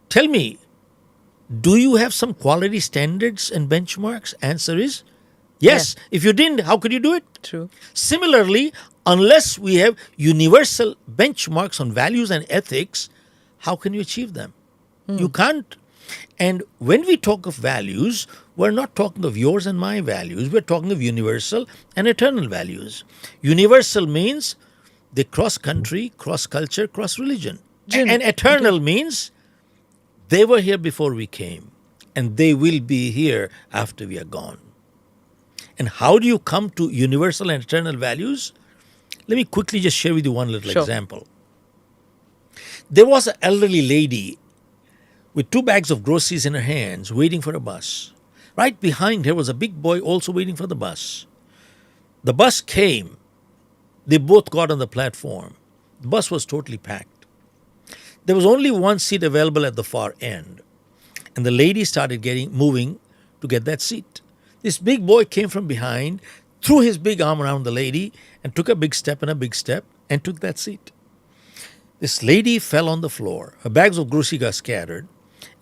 tell me, do you have some quality standards and benchmarks? Answer is yes. Yeah. If you didn't, how could you do it? True. Similarly, unless we have universal benchmarks on values and ethics, how can you achieve them? You can't. And when we talk of values, we're not talking of yours and my values. We're talking of universal and eternal values. Universal means they cross country, cross culture, cross religion. Jim, and eternal means They were here before we came, and they will be here after we are gone. And how do you come to universal and eternal values? Let me quickly just share with you one little Sure. example. There was an elderly lady with 2 bags of groceries in her hands waiting for a bus. Right behind her was a big boy also waiting for the bus. The bus came. They both got on the platform. The bus was totally packed. There was only one seat available at the far end. And the lady started moving to get that seat. This big boy came from behind, threw his big arm around the lady, and took a big step and a big step and took that seat. This lady fell on the floor. Her bags of groceries got scattered,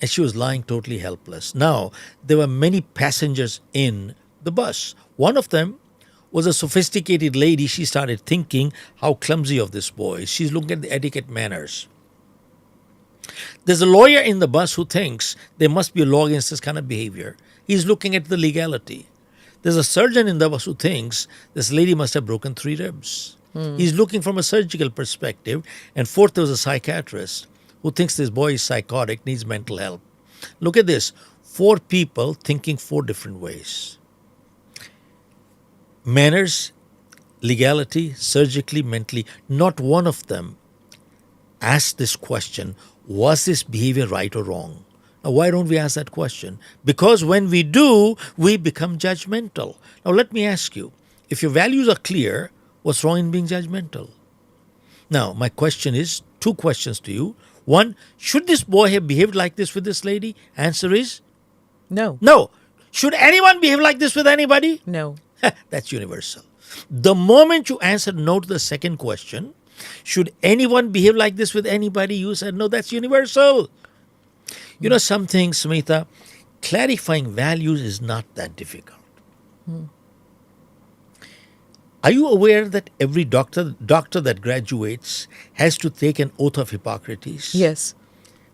and she was lying totally helpless. Now, there were many passengers in the bus. One of them was a sophisticated lady. She started thinking how clumsy of this boy. She's looking at the etiquette manners. There's a lawyer in the bus who thinks there must be a law against this kind of behavior. He's looking at the legality. There's a surgeon in the bus who thinks this lady must have broken 3 ribs. He's looking from a surgical perspective. And fourth, there was a psychiatrist who thinks this boy is psychotic, needs mental help. Look at this. 4 people thinking 4 different ways. Manners, legality, surgically, mentally. Not one of them asked this question, was this behavior right or wrong? Now, why don't we ask that question? Because when we do, we become judgmental. Now, let me ask you, if your values are clear, what's wrong in being judgmental? Now, my question is, 2 questions to you. One, should this boy have behaved like this with this lady? Answer is No. no. Should anyone behave like this with anybody? No. That's universal. The moment you answered no to the second question, should anyone behave like this with anybody, you said no, that's universal. You know something, Smita, clarifying values is not that difficult. Are you aware that every doctor that graduates has to take an oath of Hippocrates? Yes.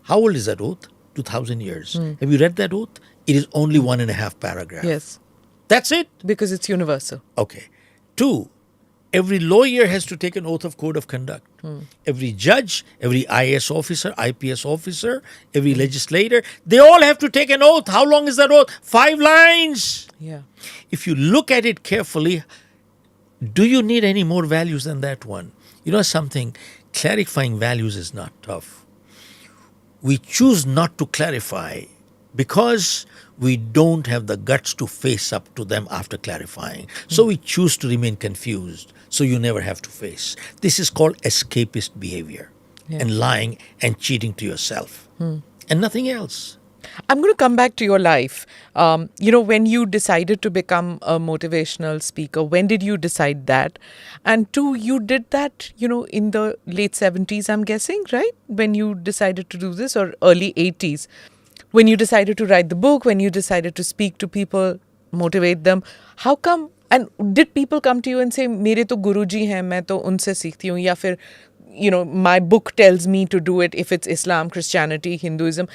How old is that oath? 2,000 years. Have you read that oath? It is only 1.5 paragraphs. Yes. That's it? Because it's universal. Okay. 2, every lawyer has to take an oath of code of conduct. Every judge, every IAS officer, IPS officer, every legislator, they all have to take an oath. How long is that oath? 5 lines. Yeah. If you look at it carefully, do you need any more values than that one? You know something? Clarifying values is not tough. We choose not to clarify because we don't have the guts to face up to them after clarifying. So we choose to remain confused, so you never have to face. This is called escapist behavior, and lying and cheating to yourself, and nothing else. I'm going to come back to your life. When you decided to become a motivational speaker, when did you decide that? And 2, you did that, in the late 70s, I'm guessing, right? When you decided to do this, or early 80s. When you decided to write the book, when you decided to speak to people, motivate them, how come? And did people come to you and say, "Mere to Guruji hain, main to unse seekhti hu," ya fir, my book tells me to do it, if it's Islam, Christianity, Hinduism?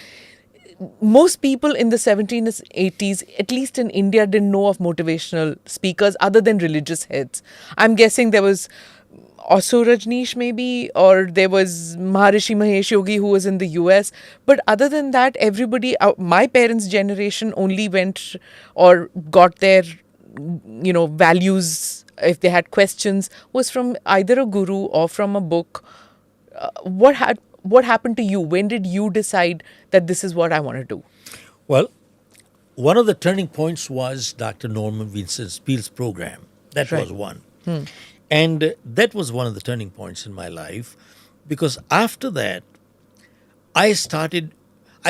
Most people in the 70s, 80s, at least in India, didn't know of motivational speakers other than religious heads. I'm guessing there was Oso Rajneesh maybe, or there was Maharishi Mahesh Yogi who was in the US. But other than that, everybody, my parents' generation only went or got their, values, if they had questions, was from either a guru or from a book. What happened to you? When did you decide that this is what I want to do? Well, one of the turning points was Dr. Norman Vincent Peale's program. That was one. And that was one of the turning points in my life, because after that, I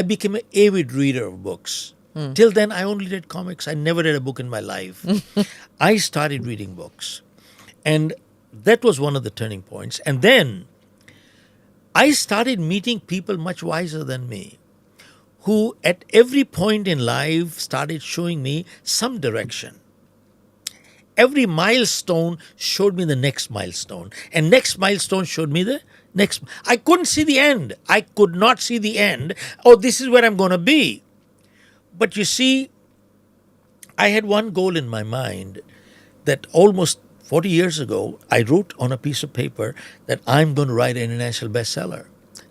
became an avid reader of books. Till then, I only read comics. I never read a book in my life. I started reading books. And that was one of the turning points. And then I started meeting people much wiser than me, who at every point in life started showing me some direction. Every milestone showed me the next milestone. And next milestone showed me the next. I couldn't see the end. I could not see the end. Oh, this is where I'm going to be. But you see, I had one goal in my mind that almost 40 years ago, I wrote on a piece of paper that I'm going to write an international bestseller.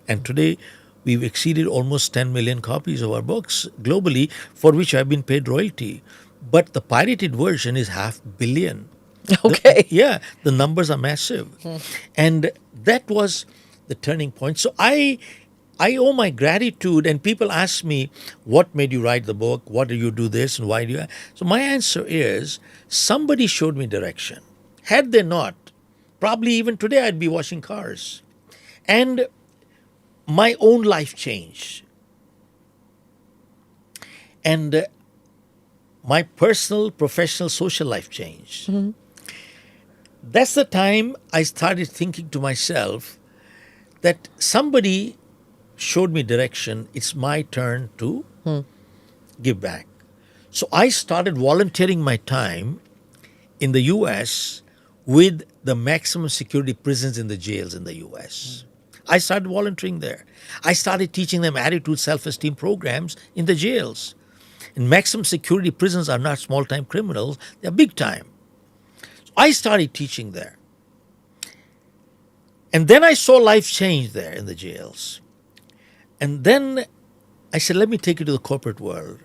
And today, we've exceeded almost 10 million copies of our books globally, for which I've been paid royalty. But the pirated version is 500,000,000. Okay. Yeah, the numbers are massive. And that was the turning point. So I owe my gratitude, and people ask me, what made you write the book? What do you do this? And why do you? So my answer is, somebody showed me direction. Had they not, probably even today I'd be washing cars. And my own life changed. And my personal, professional, social life changed. That's the time I started thinking to myself that somebody showed me direction. It's my turn to give back. So I started volunteering my time in the U.S. with the maximum security prisons in the jails in the U.S. I started volunteering there. I started teaching them attitude, self-esteem programs in the jails. And maximum security prisons are not small-time criminals. They're big-time. I started teaching there. And then I saw life change there in the jails. And then I said, let me take it to the corporate world.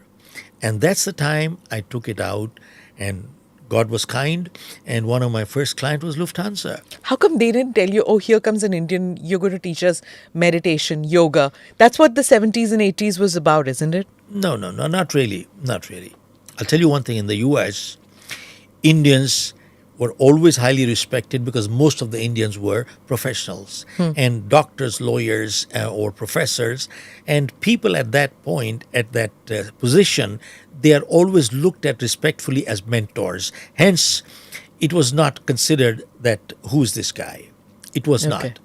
And that's the time I took it out, and God was kind, and one of my first clients was Lufthansa. How come they didn't tell you, oh, here comes an Indian, you're going to teach us meditation, yoga? That's what the 70s and 80s was about, isn't it? No, not really. Not really. I'll tell you one thing. In the U.S., Indians were always highly respected because most of the Indians were professionals and doctors, lawyers, or professors. And people at that point, at that position, they are always looked at respectfully as mentors. Hence, it was not considered that, who's this guy? It was Okay. not.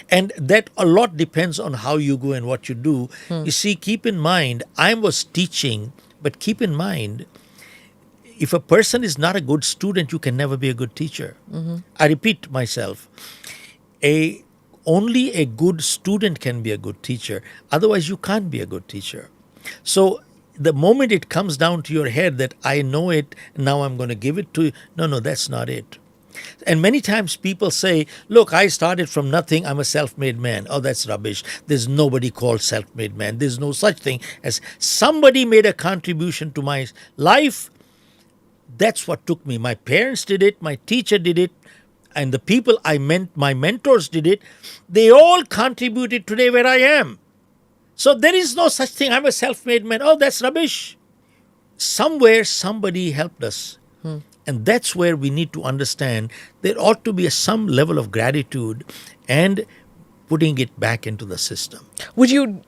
And that a lot depends on how you go and what you do. You see, keep in mind, I was teaching, but keep in mind, if a person is not a good student, you can never be a good teacher. I repeat myself, only a good student can be a good teacher. Otherwise, you can't be a good teacher. So the moment it comes down to your head that I know it, now I'm going to give it to you, no, that's not it. And many times people say, look, I started from nothing, I'm a self-made man. Oh, that's rubbish. There's nobody called self-made man. There's no such thing as somebody made a contribution to my life. That's what took me. My parents did it, my teacher did it, and the people my mentors did it. They all contributed today where I am. So there is no such thing, I'm a self-made man. Oh, that's rubbish. Somewhere somebody helped us. And that's where we need to understand there ought to be some level of gratitude and putting it back into the system. Would you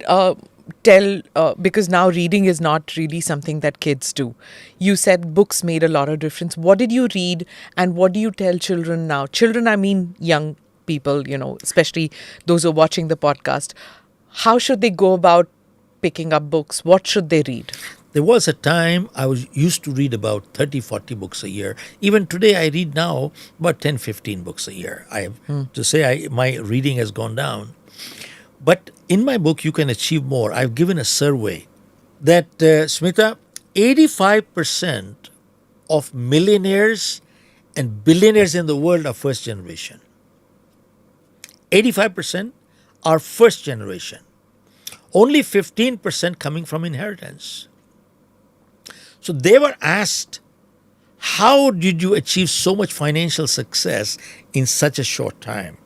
tell, because now reading is not really something that kids do. You said books made a lot of difference. What did you read, and what do you tell children now? Children, I mean young people, especially those who are watching the podcast. How should they go about picking up books? What should they read? There was a time I used to read about 30, 40 books a year. Even today I read now about 10, 15 books a year. I have to say my reading has gone down. But in my book, You Can Achieve More, I've given a survey that, Smita, 85% of millionaires and billionaires in the world are first generation. 85% are first generation. Only 15% coming from inheritance. So they were asked, how did you achieve so much financial success in such a short time?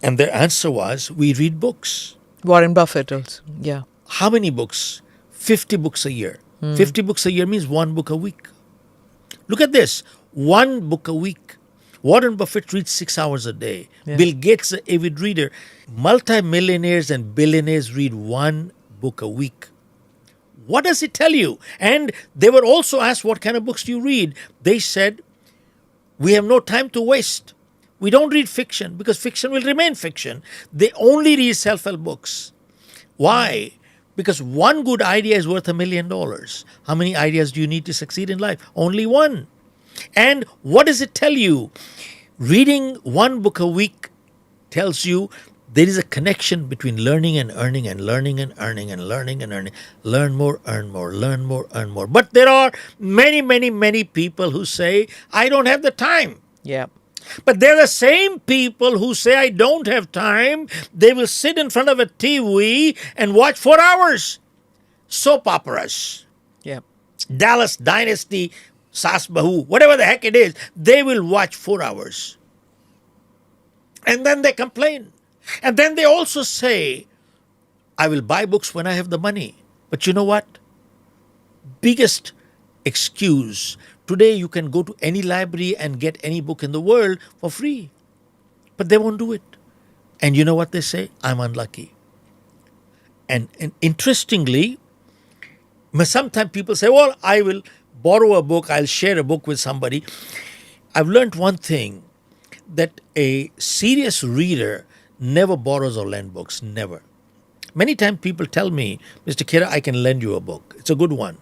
And their answer was, we read books. Warren Buffett also, yeah. How many books? 50 books a year. 50 books a year means one book a week. Look at this, one book a week. Warren Buffett reads 6 hours a day. Yeah. Bill Gates, an avid reader. Multi-millionaires and billionaires read one book a week. What does it tell you? And they were also asked, what kind of books do you read? They said, we have no time to waste. We don't read fiction because fiction will remain fiction. They only read self-help books. Why? Because one good idea is worth $1 million. How many ideas do you need to succeed in life? Only one. And what does it tell you? Reading one book a week tells you there is a connection between learning and earning and learning and earning and learning and earning. Learn more, earn more, learn more, earn more. But there are many, many, many people who say, I don't have the time. Yeah. But they're the same people who say, I don't have time. They will sit in front of a TV and watch 4 hours. Soap operas, Yeah. Dallas Dynasty, Sas Bahu, whatever the heck it is, they will watch 4 hours. And then they complain. And then they also say, I will buy books when I have the money. But you know what? Biggest excuse. Today you can go to any library and get any book in the world for free. But they won't do it. And you know what they say? I'm unlucky. And interestingly, sometimes people say, well, I will borrow a book, I'll share a book with somebody. I've learned one thing, that a serious reader never borrows or lends books, never. Many times people tell me, Mr. Khera, I can lend you a book. It's a good one.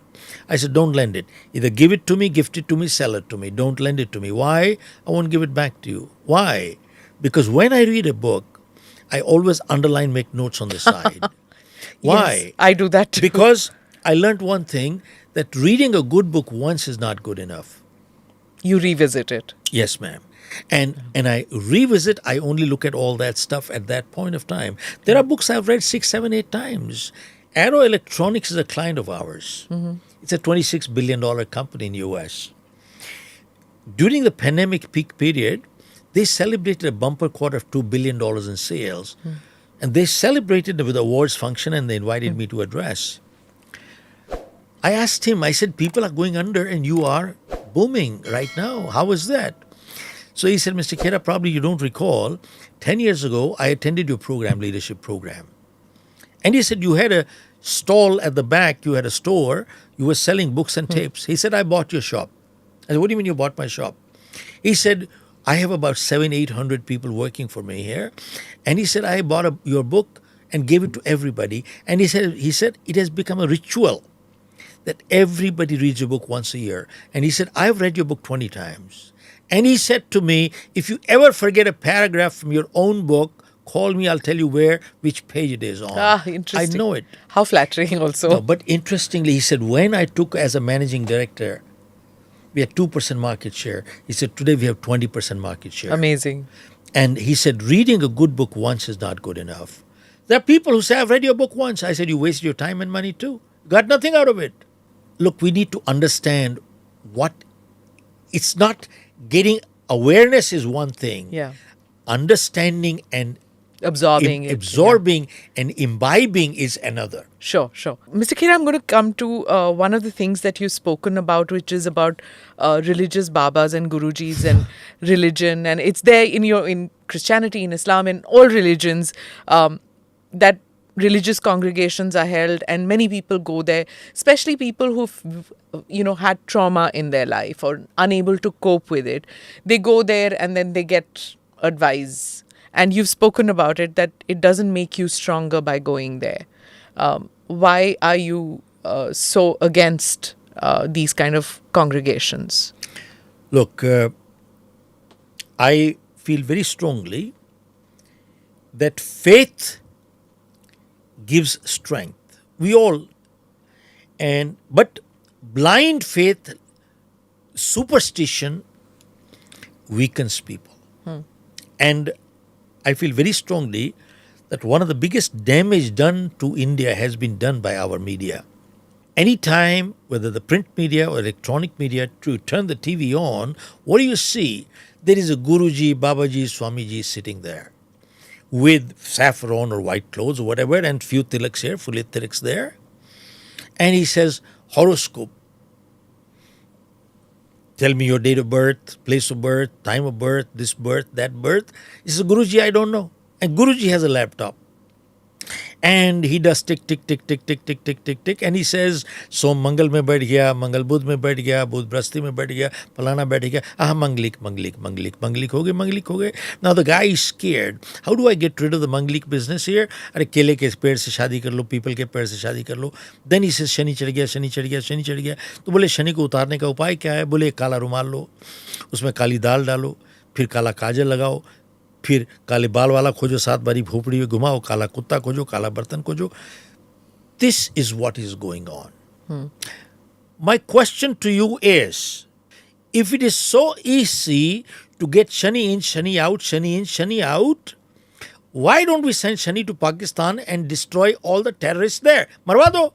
I said, don't lend it. Either give it to me, gift it to me, sell it to me. Don't lend it to me. Why? I won't give it back to you. Why? Because when I read a book, I always underline, make notes on the side. Why? Yes, I do that too. Because I learned one thing, that reading a good book once is not good enough. You revisit it. Yes, ma'am. And I revisit, I only look at all that stuff at that point of time. There are books I've read 6, 7, 8 times. Arrow Electronics is a client of ours. It's a $26 billion company in the US. During the pandemic peak period, they celebrated a bumper quarter of $2 billion in sales. And they celebrated with awards function and they invited me to address. I asked him, I said, people are going under and you are booming right now. How is that? So he said, Mr. Khera, probably you don't recall, 10 years ago, I attended your program, leadership program. And he said, you had a stall at the back, you had a store, you were selling books and tapes. He said, I bought your shop. I said, what do you mean you bought my shop? He said, I have about 700-800 people working for me here. And he said, I bought your book and gave it to everybody. And he said, it has become a ritual that everybody reads a book once a year. And he said, I've read your book 20 times. And he said to me, if you ever forget a paragraph from your own book, call me, I'll tell you which page it is on. Ah, interesting. I know it. How flattering also. No, but interestingly, he said, when I took as a managing director, we had 2% market share. He said, today we have 20% market share. Amazing. And he said, reading a good book once is not good enough. There are people who say, I've read your book once. I said, you wasted your time and money too. Got nothing out of it. Look, we need to understand it's not getting awareness is one thing. Yeah. Understanding and Absorbing it. absorbing and imbibing is another. Sure. Mr. Khera, I'm going to come to one of the things that you've spoken about, which is about religious babas and gurujis and religion. And it's there in Christianity, in Islam, in all religions, that religious congregations are held and many people go there, especially people who've had trauma in their life or unable to cope with it. They go there and then they get advice. And you've spoken about it, that it doesn't make you stronger by going there. Why are you so against these kind of congregations? Look, I feel very strongly that faith gives strength. But blind faith, superstition weakens people. And I feel very strongly that one of the biggest damage done to India has been done by our media. Anytime, whether the print media or electronic media, to turn the TV on, what do you see? There is a Guruji, Babaji, Swamiji sitting there with saffron or white clothes or whatever, and few tilaks here, full tilaks there. And he says, horoscope. Tell me your date of birth, place of birth, time of birth, this birth, that birth. He says, Guruji, I don't know. And Guruji has a laptop. And he does tick, tick, tick, tick, tick, tick, tick, tick, tick. And he says, Som Mangal mein baith gaya, Mangal Budh mein baith gaya, Budh Brahspati mein baith gaya, Palana baith gaya. Manglik ho gaye. Now the guy is scared. How do I get rid of the Manglik business here? Are kele ke ped se शादी कर लो, people के पेड़ से शादी कर लो. Then he says, Shani चढ़ गया. तो बोले शनि को उतारने का उपाय क्या है? बोले काला रुमाल लो, उसमें काली दाल डालो, फिर काला काजल लगाओ, फिर काले बाल वाला खोजो, 7 बारी भोपड़ी में घुमाओ, काला कुत्ता खोजो, काला बर्तन खोजो. This is what is going on. My question to you is, if it is so easy to get Shani in, Shani out, Shani in, Shani out. Why don't we send Shani to Pakistan and destroy all the terrorists there? Marwa do.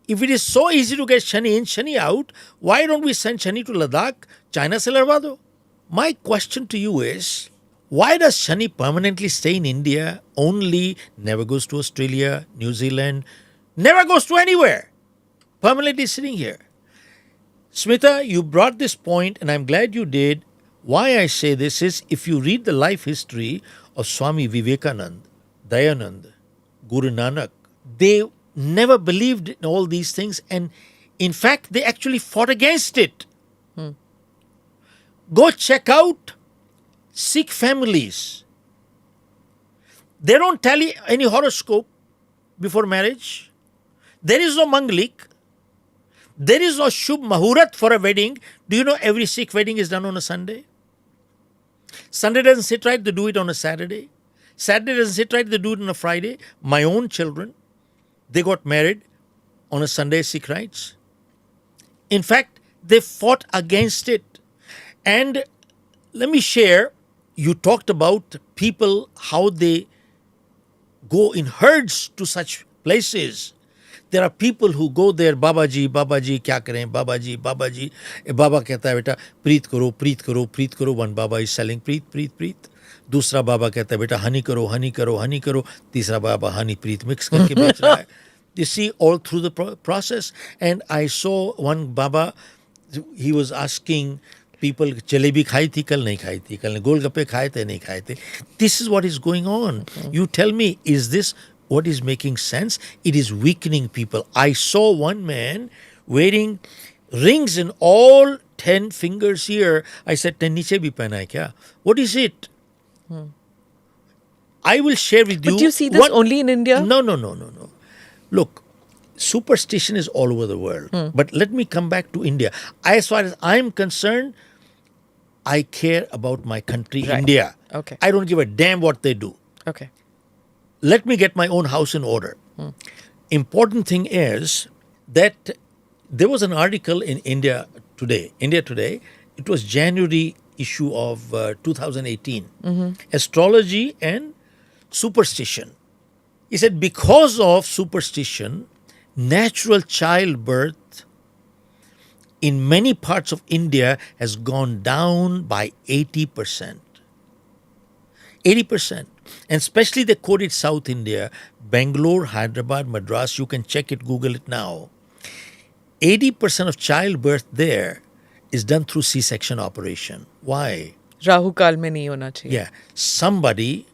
If it is so easy to get Shani in, Shani out, why don't we send Shani to Ladakh? China se larwa do. My question to you is, why does Shani permanently stay in India only, never goes to Australia, New Zealand, never goes to anywhere, permanently sitting here? Smita, you brought this point, and I'm glad you did. Why I say this is, if you read the life history of Swami Vivekanand, Dayanand, Guru Nanak, they never believed in all these things, and in fact, they actually fought against it. Go check out Sikh families. They don't tally any horoscope before marriage. There is no Manglik. There is no Shubh Mahurat for a wedding. Do you know every Sikh wedding is done on a Sunday? Sunday doesn't sit right, they do it on a Saturday. Saturday doesn't sit right, they do it on a Friday. My own children, they got married on a Sunday, Sikh rites. In fact, they fought against it. And let me share, you talked about people, how they go in herds to such places. There are people who go there, Babaji, Babaji, kya kare, Babaji, Babaji. A Baba कहता है बेटा प्रीत करो, प्रीत करो, प्रीत करो. One Baba is selling प्रीत, प्रीत, प्रीत. दूसरा बाबा कहता है बेटा हनी करो, हनी करो, हनी करो. तीसरा बाबा हनी प्रीत मिक्स करके बेच रहा है. You see, all through the process. And I saw one Baba, he was asking people, jalebi खाई थी कल नहीं खाई थी, कल ने गोलगप्पे खाए थे नहीं खाए थे. This is what is going on. You tell me, is this what is making sense? It is weakening people. I saw one man wearing rings in all 10 fingers here. I said, 10 नीचे भी पहना है क्या? What is it? I will share with you. But you see this only in India? No. Look, superstition is all over the world. But let me come back to India. As far as I'm concerned, I care about my country, Right. India. Okay. I don't give a damn what they do. Okay. Let me get my own house in order. Important thing is that there was an article in India Today. It was January issue of 2018. Astrology and superstition. He said because of superstition, natural childbirth in many parts of India has gone down by 80%. 80%. And especially they quoted South India, Bangalore, Hyderabad, Madras. You can check it, Google it now. 80% of childbirth there is done through C-section operation. Why? Rahu Kal mein nahi hona chahiye. Yeah. Somebody,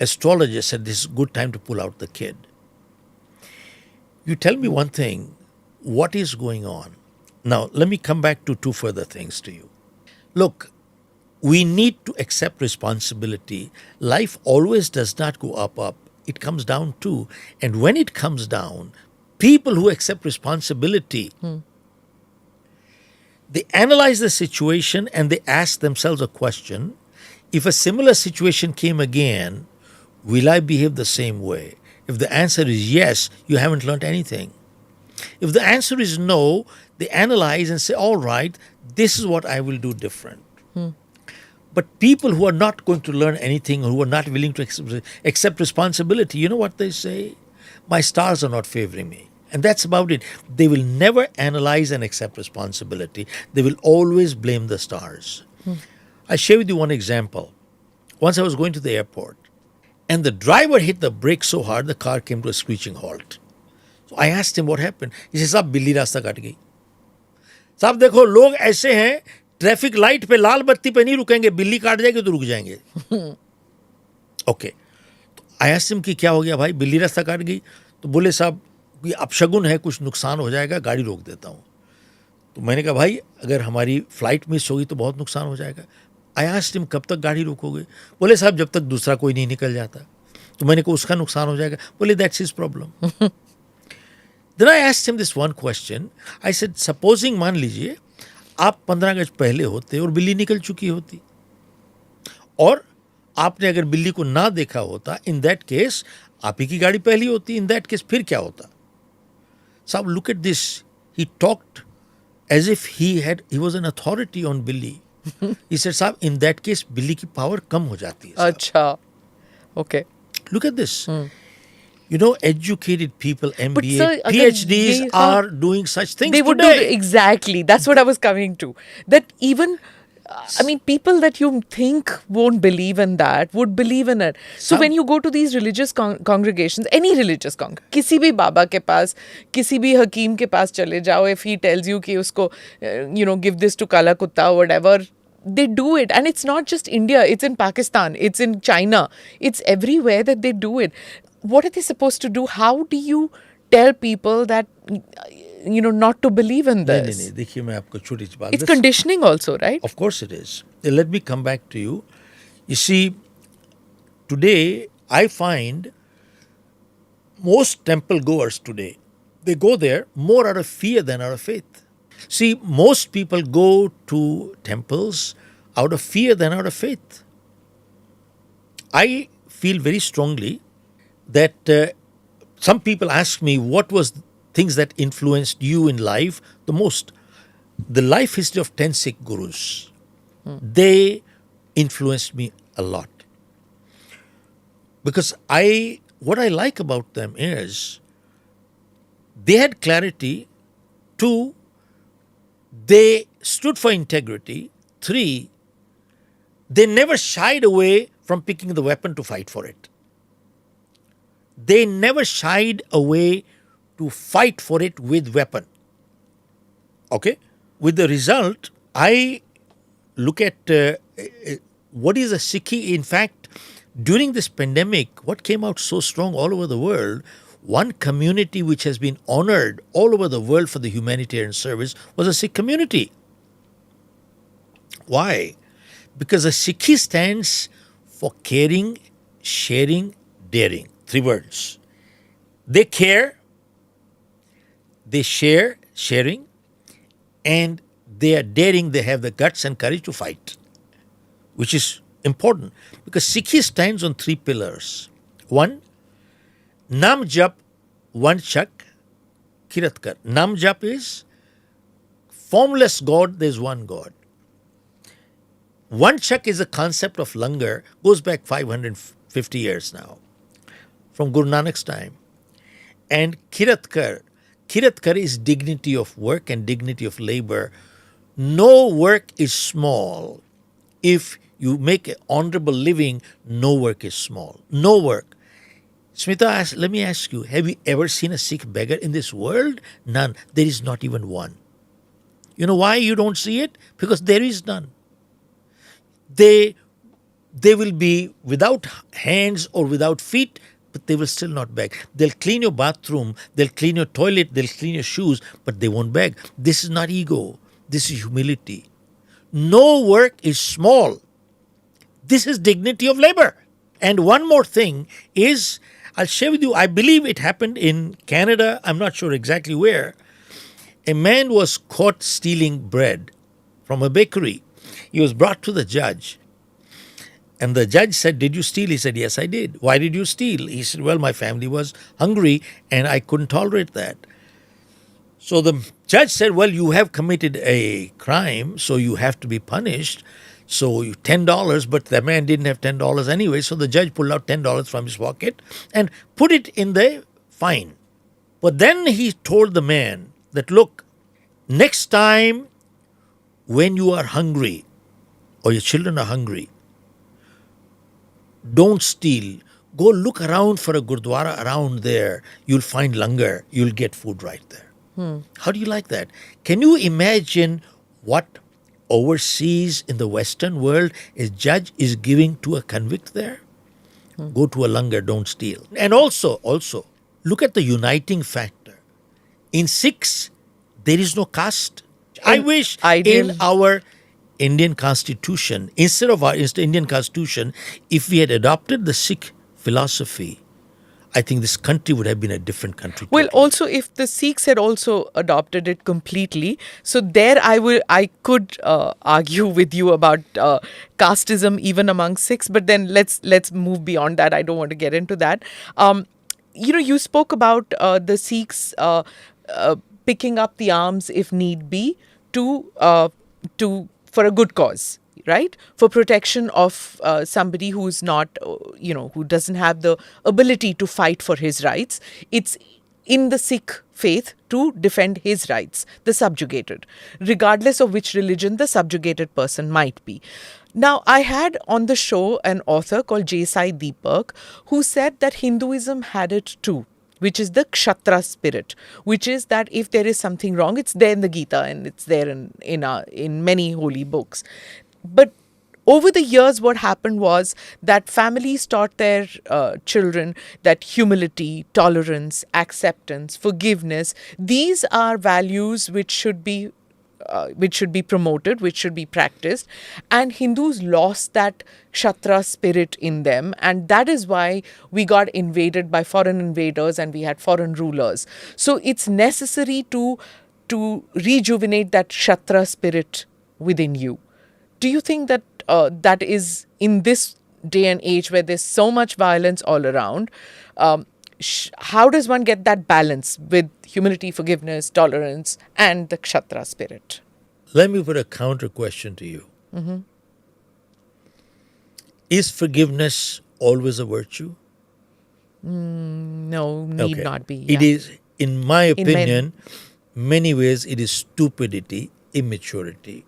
astrologer, said this is a good time to pull out the kid. You tell me one thing, what is going on? Now, let me come back to two further things to you. Look, we need to accept responsibility. Life always does not go up. It comes down too. And when it comes down, people who accept responsibility, they analyze the situation and they ask themselves a question. If a similar situation came again, will I behave the same way? If the answer is yes, you haven't learned anything. If the answer is no, they analyze and say, all right, this is what I will do different. But people who are not going to learn anything or who are not willing to accept responsibility, you know what they say? My stars are not favoring me. And that's about it. They will never analyze and accept responsibility. They will always blame the stars. I'll share with you one example. Once I was going to the airport and the driver hit the brake so hard, the car came to a screeching halt. So I asked him what happened. He said, साहब बिल्ली रास्ता काट गई. साहब देखो लोग ऐसे हैं ट्रैफिक लाइट पे लाल बत्ती पे नहीं रुकेंगे, बिल्ली काट जाएगी तो रुक जाएंगे. ओके. आई आस्क्ड हिम कि क्या हो गया भाई, बिल्ली रास्ता काट गई. तो बोले साहब ये अपशगुन है, कुछ नुकसान हो जाएगा, गाड़ी रोक देता हूँ. तो मैंने कहा भाई अगर हमारी फ्लाइट मिस होगी तो बहुत नुकसान हो जाएगा. आई आस्क्ड हिम कब तक गाड़ी रोकोगे? बोले साहब जब तक दूसरा कोई नहीं निकल जाता. तो मैंने कहा उसका नुकसान हो जाएगा. बोले that's his problem. Then I asked him this one question. I said, supposing मान लीजिए आप 15 गज पहले होते और बिल्ली निकल चुकी होती और आपने अगर बिल्ली को ना देखा होता, in that case आप ही की गाड़ी पहली होती. In that case फिर क्या होता? साहब look at this. He talked as if he was an authority on बिल्ली. He said, साहब, in that case, बिल्ली की power कम हो जाती है साहब. Acha. Okay. Look at this. You know, educated people, But MBA, sir, agar PhDs ye, are doing such things they would today. exactly. That's what I was coming to. That even, I mean, people that you think won't believe in that would believe in it. So when you go to these religious congregations, any religious किसी भी बाबा के पास, किसी भी हकीम के पास चले जाओ, if he tells you कि उसको, give this to kala kutta or whatever, they do it. And it's not just India, it's in Pakistan, it's in China, it's everywhere that they do it. What are they supposed to do? How do you tell people that, not to believe in नहीं, this? नहीं, देखिए मैं आपको छोटी सी बात. It's conditioning also, right? Of course it is. Let me come back to you. You see, today I find most temple goers today, they go there more out of fear than out of faith. See, most people go to temples out of fear than out of faith. I feel very strongly that some people ask me what was things that influenced you in life the most. The life history of 10 Sikh gurus, they influenced me a lot. Because what I like about them is they had clarity. 2, they stood for integrity. 3, they never shied away from picking the weapon to fight for it. They never shied away to fight for it with weapon. Okay? With the result, I look at what is a Sikhi. In fact, during this pandemic, what came out so strong all over the world, one community which has been honored all over the world for the humanitarian service was a Sikh community. Why? Because a Sikhi stands for caring, sharing, daring. 3 words. They care, they share, sharing, and they are daring, they have the guts and courage to fight, which is important because Sikhi stands on 3 pillars. 1, Nam Jap, one Chak, Kiratkar. Nam Jap is formless God, there is one God. One Chak is a concept of langar, goes back 550 years now, from Guru Nanak's time. And Kiratkar is dignity of work and dignity of labor. No work is small. If you make an honorable living, no work is small. No work. Smita, let me ask you, have you ever seen a Sikh beggar in this world? None. There is not even one. You know why you don't see it? Because there is none. They will be without hands or without feet, but they will still not beg. They'll clean your bathroom, they'll clean your toilet, they'll clean your shoes, but they won't beg. This is not ego. This is humility. No work is small. This is dignity of labor. And one more thing is, I'll share with you, I believe it happened in Canada, I'm not sure exactly where. A man was caught stealing bread from a bakery. He was brought to the judge. And the judge said, did you steal? He said, yes, I did. Why did you steal? He said, well, my family was hungry and I couldn't tolerate that. So the judge said, well, you have committed a crime, so you have to be punished. So $10, but the man didn't have $10 anyway. So the judge pulled out $10 from his pocket and put it in the fine. But then he told the man that, look, next time when you are hungry or your children are hungry, don't steal. Go look around for a gurdwara around there. You'll find langar. You'll get food right there. How do you like that? Can you imagine what overseas in the Western world a judge is giving to a convict there? Go to a langar, don't steal. And also, look at the uniting factor. In Sikhs, there is no caste. I wish in our Indian Constitution, instead of our Indian Constitution, if we had adopted the Sikh philosophy, I think this country would have been a different country. Well, totally. also if the Sikhs had also adopted it completely, so there I could argue with you about casteism even among Sikhs, but then let's move beyond that. I don't want to get into that. You spoke about the Sikhs picking up the arms if need be to for a good cause, right? For protection of somebody who's not, who doesn't have the ability to fight for his rights. It's in the Sikh faith to defend his rights, the subjugated, regardless of which religion the subjugated person might be. Now, I had on the show an author called J. Sai Deepak who said that Hinduism had it too, which is the Kshatriya spirit, which is that if there is something wrong, it's there in the Gita and it's there in many holy books. But over the years, what happened was that families taught their children that humility, tolerance, acceptance, forgiveness, these are values which should be promoted, which should be practiced. And Hindus lost that Kshatriya spirit in them. And that is why we got invaded by foreign invaders and we had foreign rulers. So it's necessary to rejuvenate that Kshatriya spirit within you. Do you think that that is in this day and age where there's so much violence all around? How does one get that balance with humility, forgiveness, tolerance, and the Kshatriya spirit? Let me put a counter question to you. Is forgiveness always a virtue? No, need not be. It yeah. is, in my opinion, many ways it is stupidity, immaturity.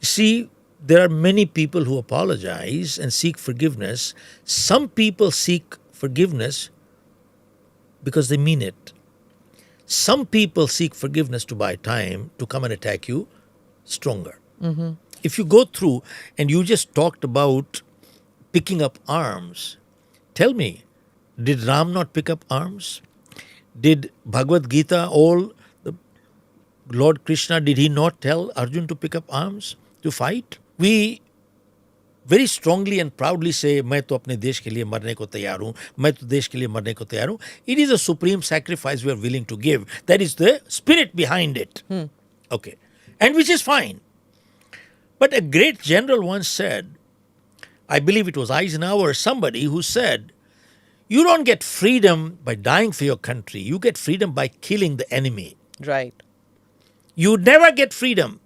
See, there are many people who apologize and seek forgiveness. Some people seek forgiveness because they mean it. Some people seek forgiveness to buy time to come and attack you stronger. If you go through and you just talked about picking up arms, tell me, did Ram not pick up arms? Did Bhagavad Gita, the Lord Krishna, did he not tell Arjun to pick up arms, to fight? We very strongly and proudly say, मैं तो अपने देश के लिए मरने को तैयार हूँ, मैं तो देश के लिए मरने को तैयार हूँ. It is a supreme sacrifice we are willing to give. That is the spirit behind it. Okay. And which is fine. But a great general once said, I believe it was Eisenhower or somebody who said, you don't get freedom by dying for your country. You get freedom by killing the enemy. Right. You never get freedom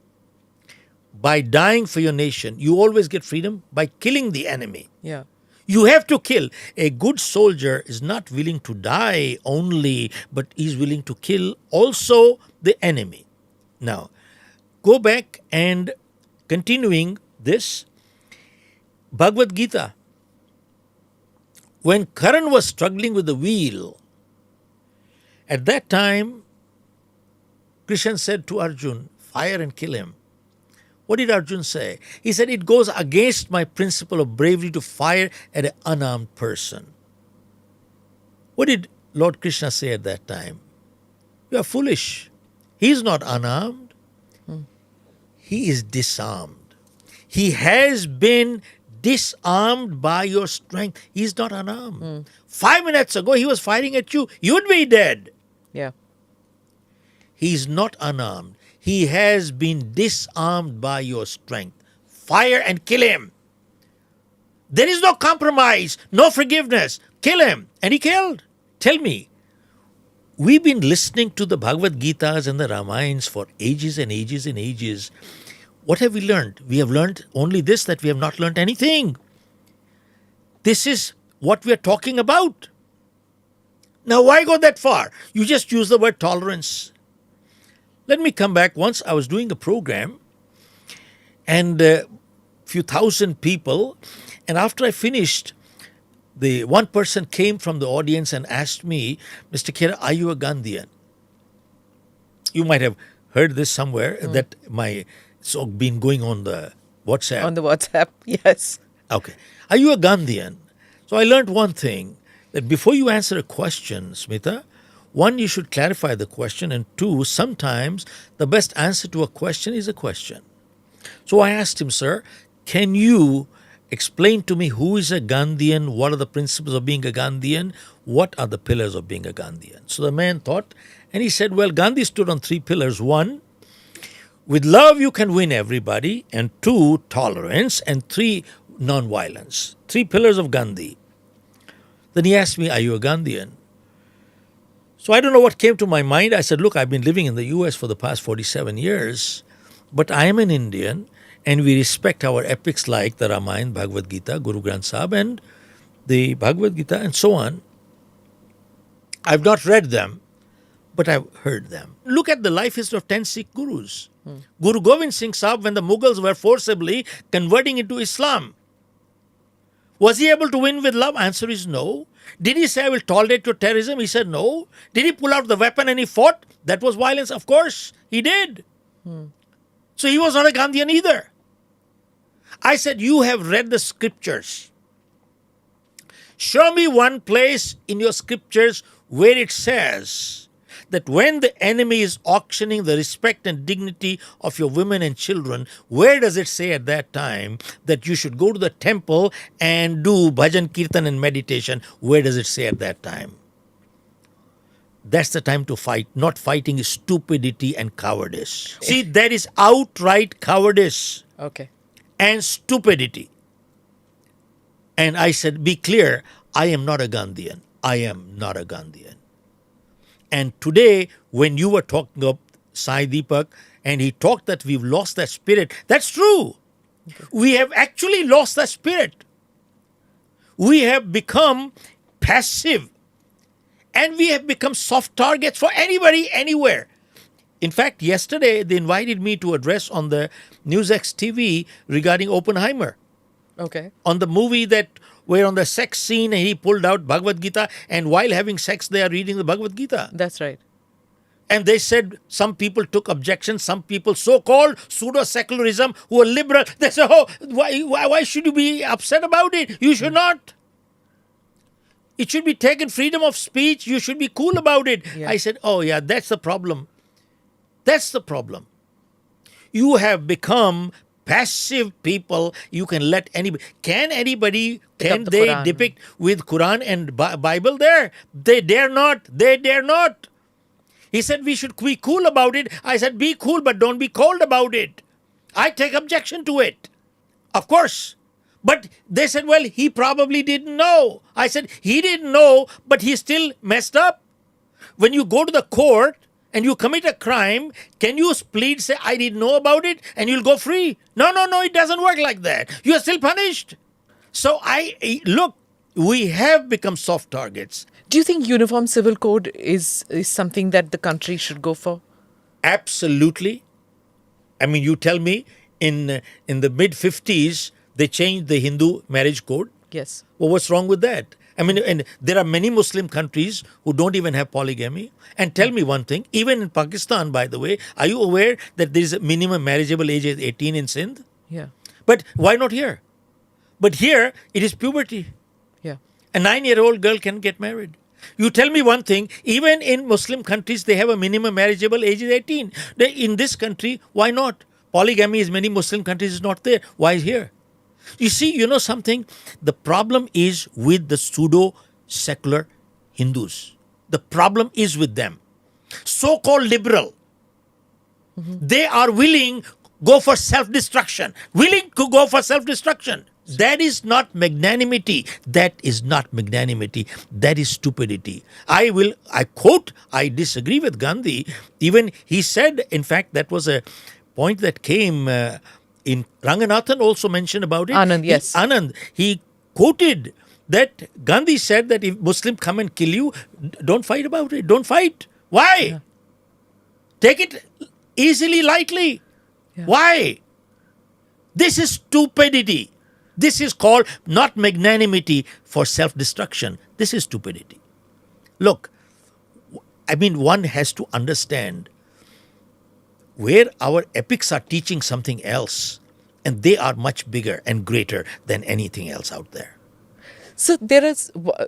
by dying for your nation. You always get freedom by killing the enemy. Yeah. You have to kill. A good soldier is not willing to die only, but is willing to kill also the enemy. Now, go back and continuing this, Bhagavad Gita. When Karan was struggling with the wheel, at that time, Krishna said to Arjun, fire and kill him. What did Arjun say? He said, it goes against my principle of bravery to fire at an unarmed person. What did Lord Krishna say at that time? You are foolish. He is not unarmed. He is disarmed. He has been disarmed by your strength. He is not unarmed. 5 minutes ago, he was firing at you. You'd be dead. Yeah. He is not unarmed. He has been disarmed by your strength. Fire and kill him. There is no compromise, no forgiveness. Kill him. And he killed. Tell me, we've been listening to the Bhagavad Gitas and the Ramayans for ages and ages and ages. What have we learned? We have learned only this, that we have not learned anything. This is what we are talking about. Now, why go that far? You just use the word tolerance. Let me come back. Once I was doing a program and a few thousand people, and after I finished, the one person came from the audience and asked me, Mr. Khera, are you a Gandhian? You might have heard this somewhere, that it's been going on the WhatsApp. On the WhatsApp, yes. Okay. Are you a Gandhian? So I learned one thing, that before you answer a question, Smita, one, you should clarify the question, and two, sometimes the best answer to a question is a question. So I asked him, sir, can you explain to me who is a Gandhian, what are the principles of being a Gandhian, what are the pillars of being a Gandhian? So the man thought, and he said, well, Gandhi stood on 3 pillars. 1, with love you can win everybody, and 2, tolerance, and 3, non-violence. 3 pillars of Gandhi. Then he asked me, are you a Gandhian? So I don't know what came to my mind. I said, look, I've been living in the US for the past 47 years, but I am an Indian, and we respect our epics like the Ramayana, Bhagavad Gita, Guru Granth Sahib, and the Bhagavad Gita, and so on. I've not read them, but I've heard them. Look at the life history of 10 Sikh gurus. Guru Gobind Singh Sahib, when the Mughals were forcibly converting into Islam, was he able to win with love? Answer is no. Did he say, I will tolerate your terrorism? He said no. Did he pull out the weapon and he fought? That was violence. Of course, he did. So he was not a Gandhian either. I said, you have read the scriptures. Show me one place in your scriptures where it says that when the enemy is auctioning the respect and dignity of your women and children, where does it say at that time that you should go to the temple and do bhajan, kirtan and meditation? Where does it say at that time? That's the time to fight. Not fighting is stupidity and cowardice. See, that is outright cowardice Okay. and stupidity. And I said, be clear, I am not a Gandhian. I am not a Gandhian. And today, when you were talking of Sai Deepak, and he talked that we've lost that spirit, that's true. We have actually lost that spirit. We have become passive. And we have become soft targets for anybody, anywhere. In fact, yesterday, they invited me to address on the NewsX TV regarding Oppenheimer. Okay. On the movie that where on the sex scene he pulled out Bhagavad Gita, and while having sex they are reading the Bhagavad Gita. That's right. And they said some people took objections, some people so-called pseudo-secularism who are liberal, they say, oh, why should you be upset about it? You should not. It should be taken freedom of speech. You should be cool about it. Yeah. I said, oh yeah, that's the problem. That's the problem. You have become passive people. You can let anybody. Can anybody? Can the they Quran. depict with Quran and Bible there? They dare not. They dare not. He said we should be cool about it. I said be cool, but don't be cold about it. I take objection to it. Of course. But they said, well, he probably didn't know. I said, he didn't know, but he still messed up. When you go to the court and you commit a crime, can you plead, say, I didn't know about it, and you'll go free? No, it doesn't work like that. You are still punished. So look, we have become soft targets. Do you think uniform civil code is something that the country should go for? Absolutely. I mean, you tell me, in the mid-50s, they changed the Hindu marriage code. Yes. Well, what's wrong with that? I mean, and there are many Muslim countries who don't even have polygamy. And tell me one thing, even in Pakistan, by the way, are you aware that there is a minimum marriageable age of 18 in Sindh? Yeah. But why not here? But here, it is puberty. Yeah. A 9-year-old girl can get married. You tell me one thing, even in Muslim countries, they have a minimum marriageable age of 18. In this country, why not? Polygamy in many Muslim countries is not there. Why is here? You see, you know something? The problem is with the pseudo-secular Hindus. The problem is with them. So-called liberal. They are willing go for self-destruction. Willing to go for self-destruction. That is not magnanimity. That is not magnanimity. That is stupidity. I quote, I disagree with Gandhi. Even he said, in fact, that was a point that came in Ranganathan also mentioned about it. Anand, yes. He quoted that Gandhi said that if Muslims come and kill you, don't fight about it. Don't fight. Why? Yeah. Take it easily, lightly. Yeah. Why? This is stupidity. This is called not magnanimity for self-destruction. This is stupidity. Look, I mean, one has to understand where our epics are teaching something else, and they are much bigger and greater than anything else out there. So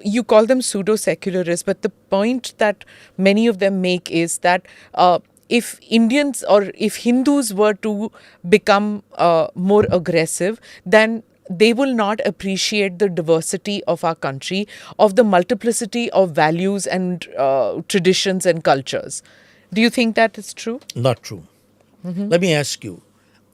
you call them pseudo-secularists, but the point that many of them make is that if Indians or if Hindus were to become more aggressive, then they will not appreciate the diversity of our country, of the multiplicity of values and traditions and cultures. Do you think that is true? Not true. Let me ask you,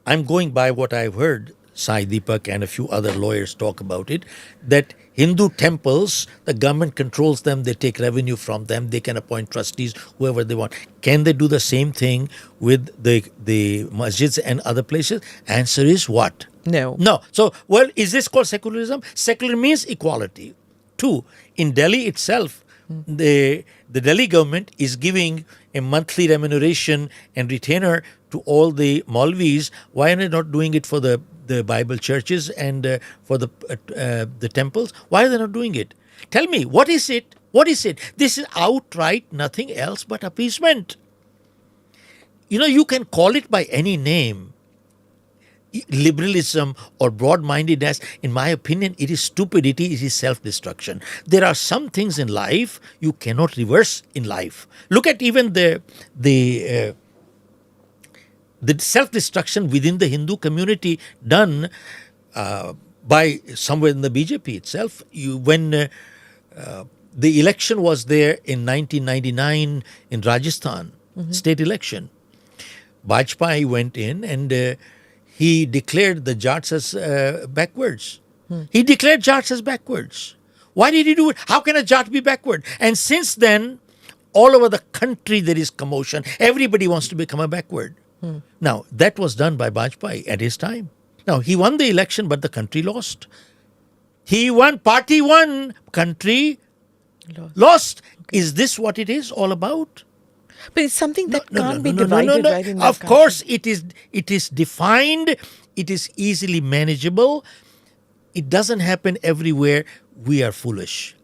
I'm going by what I've heard Sai Deepak and a few other lawyers talk about it, that Hindu temples, the government controls them, they take revenue from them, they can appoint trustees, whoever they want. Can they do the same thing with the masjids and other places? Answer is what? No. No. So, well, is this called secularism? Secular means equality. Two, in Delhi itself, the Delhi government is giving a monthly remuneration and retainer to all the Maulvis. Why are they not doing it for the Bible churches and for the temples? Why are they not doing it? Tell me, what is it? What is it? This is outright nothing else but appeasement. You know, you can call it by any name. Liberalism or broad-mindedness, in my opinion, it is stupidity, it is self-destruction. There are some things in life you cannot reverse in life. Look at even the self-destruction within the Hindu community done by somewhere in the BJP itself. When the election was there in 1999 in Rajasthan, state election, Bajpayee went in and he declared the Jats as backwards. He declared Jats as backwards. Why did he do it? How can a Jat be backward? And since then, all over the country there is commotion. Everybody wants to become a backward. Now, that was done by Bajpayee at his time. Now, he won the election, but the country lost. He won, party won, country lost. Okay. Is this what it is all about? But it's something that can't be divided, right? In Of course, it is defined. It is easily manageable. It doesn't happen everywhere. We are foolish.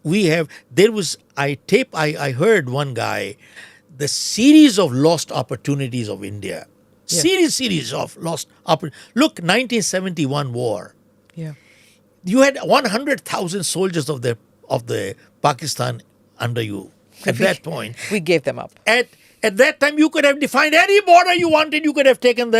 I heard one guy, the series of lost opportunities of India. Yeah. Series of lost opportunities. Look, 1971 war. Yeah. You had 100,000 soldiers of the Pakistan under you. At that point, we gave them up. At that time, you could have defined any border you wanted. You could have taken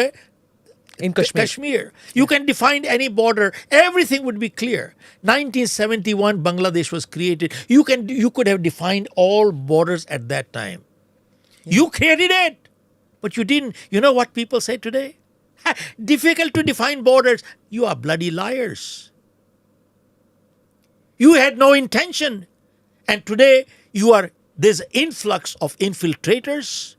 in Kashmir. You can define any border. Everything would be clear. 1971, Bangladesh was created. You could have defined all borders at that time. Yeah. You created it, but you didn't. You know what people say today? Difficult to define borders. You are bloody liars. You had no intention, and today there's an influx of infiltrators,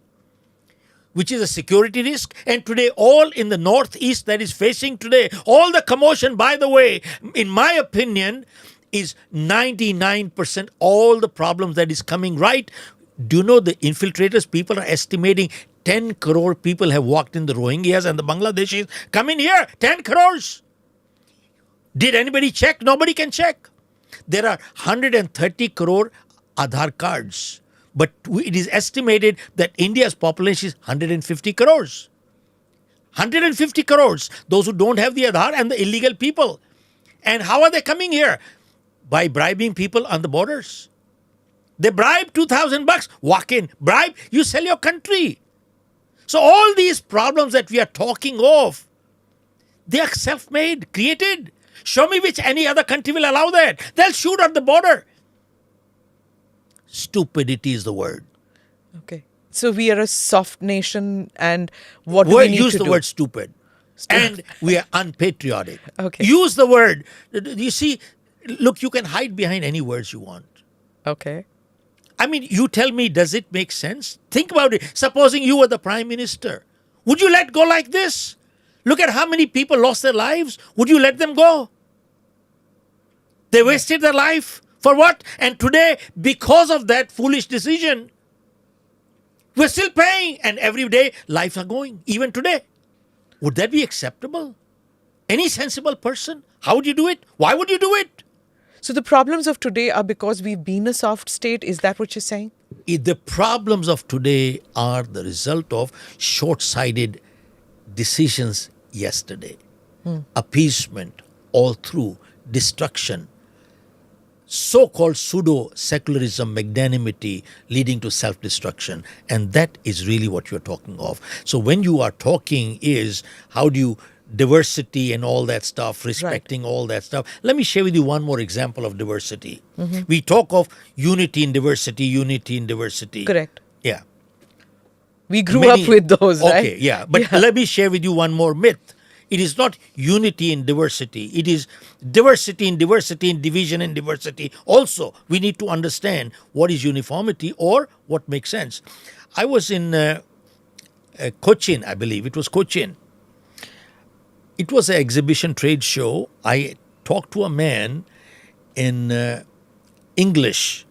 which is a security risk. And today, all in the northeast that is facing today, all the commotion, by the way, in my opinion, is 99% all the problems that is coming right. Do you know the infiltrators? People are estimating 10 crore people have walked in the Rohingyas and the Bangladeshis. Come in here, 10 crores. Did anybody check? Nobody can check. There are 130 crore Aadhaar cards. But it is estimated that India's population is 150 crores. 150 crores. Those who don't have the Aadhaar and the illegal people. And how are they coming here? By bribing people on the borders. They bribe $2,000, walk in, bribe, you sell your country. So all these problems that we are talking of, they are self-made, created. Show me which any other country will allow that. They'll shoot at the border. Stupidity is the word. Okay. So we are a soft nation, and what do we need to do? Use the word stupid. And we are unpatriotic. Okay. Use the word. You see, look, you can hide behind any words you want. Okay. I mean, you tell me, does it make sense? Think about it. Supposing you were the prime minister. Would you let go like this? Look at how many people lost their lives. Would you let them go? They wasted their life. For what? And today, because of that foolish decision, we're still paying. And every day, lives are going. Even today. Would that be acceptable? Any sensible person? How would you do it? Why would you do it? So the problems of today are because we've been a soft state? Is that what you're saying? The problems of today are the result of short-sighted decisions yesterday. Appeasement all through, destruction, so-called pseudo-secularism, magnanimity leading to self-destruction. And that is really what you're talking of. So when you are talking is, how do you diversity and all that stuff, respecting all that stuff. Let me share with you one more example of diversity. We talk of unity in diversity. Correct. Yeah. We grew up with those, right? Okay, yeah. But let me share with you one more myth. It is not unity in diversity. It is diversity in diversity, in division in diversity. Also, we need to understand what is uniformity or what makes sense. I was in Cochin, I believe. It was Cochin. It was an exhibition trade show. I talked to a man in English.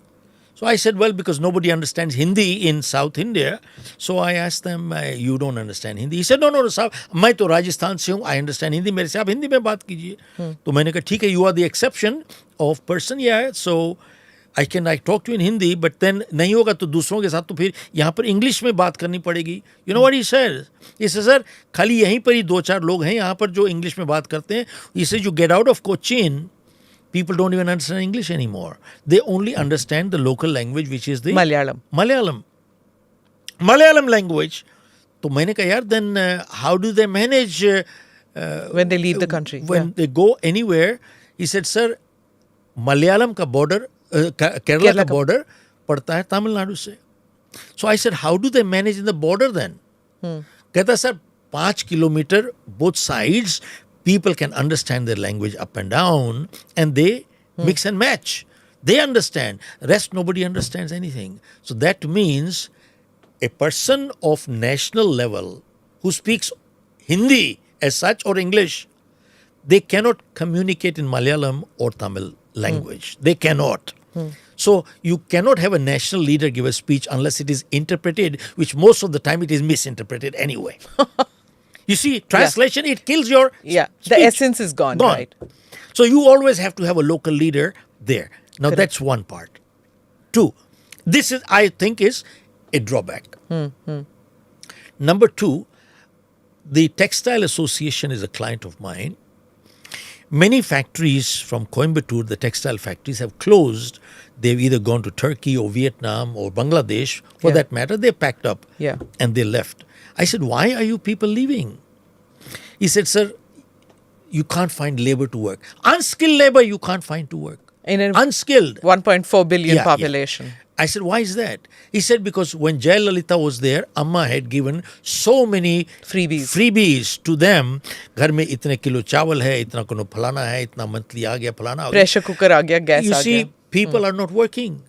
So I said, well, because nobody understands Hindi in South India, so I asked them, you don't understand Hindi? He said, no, साहब मैं तो राजस्थान से हूँ, I understand Hindi, मेरे से आप हिंदी में बात कीजिए. तो मैंने कहा, ठीक है, you are the exception of person, yeah, so I talk to you in Hindi, but then नहीं होगा तो दूसरों के साथ तो फिर यहाँ पर इंग्लिश में बात करनी पड़ेगी. You know what he said? He said, sir खाली यहीं पर ही 2-4 लोग हैं यहाँ पर जो इंग्लिश में बात करते हैं. He said, you get out of Cochin, people don't even understand English anymore. They only understand the local language, which is the Malayalam language. तो मैंने कहा यार, then how do they manage when they leave the country? When they go anywhere? He said, sir, Malayalam का border, Kerala का border पड़ता है तमिलनाडु से. So I said, how do they manage in the border then? कहता sir 5 kilometer both sides, people can understand their language up and down, and they mix and match. They understand. Rest, nobody understands anything. So that means a person of national level who speaks Hindi as such or English, they cannot communicate in Malayalam or Tamil language. They cannot. So you cannot have a national leader give a speech unless it is interpreted, which most of the time it is misinterpreted anyway. You see, translation, it kills your the speech. essence is gone, right? So you always have to have a local leader there. Now that's one part. 2, this is, I think, is a drawback. Number 2, the Textile Association is a client of mine. Many factories from Coimbatore, the textile factories, have closed. They've either gone to Turkey or Vietnam or Bangladesh, for that matter. They packed up and they left. I said, why are you people leaving? He said, sir, you can't find labor to work. Unskilled labor you can't find to work. In an unskilled. 1.4 billion population. I said, why is that? He said, because when Jayalalitha was there, Amma had given so many freebies to them. घर में इतने kilo चावल है, इतना कोनो फलाना है, इतना monthly आ गया, फलाना आ गया. Pressure cooker आ गया, gas आ गया. You see, people are not working.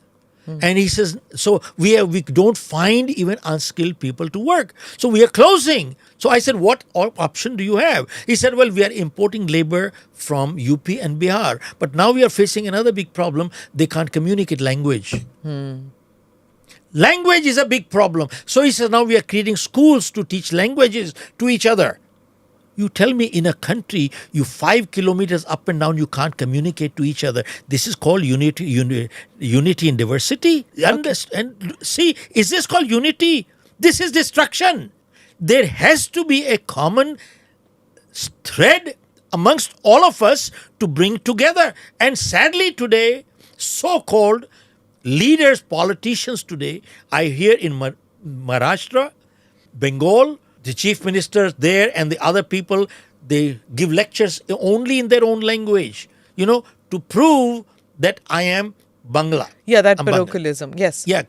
And he says, so we don't find even unskilled people to work. So we are closing. So I said, what option do you have? He said, well, we are importing labor from UP and Bihar. But now we are facing another big problem. They can't communicate language. Language is a big problem. So he says, now we are creating schools to teach languages to each other. You tell me, in a country, you 5 kilometers up and down, you can't communicate to each other. This is called unity in diversity. Okay. And see, is this called unity? This is destruction. There has to be a common thread amongst all of us to bring together. And sadly today, so-called leaders, politicians today, I hear in Maharashtra, Bengal, the chief minister there and the other people, they give lectures only in their own language, to prove that I am Bangla. Yeah, that parochialism, yes. Yeah,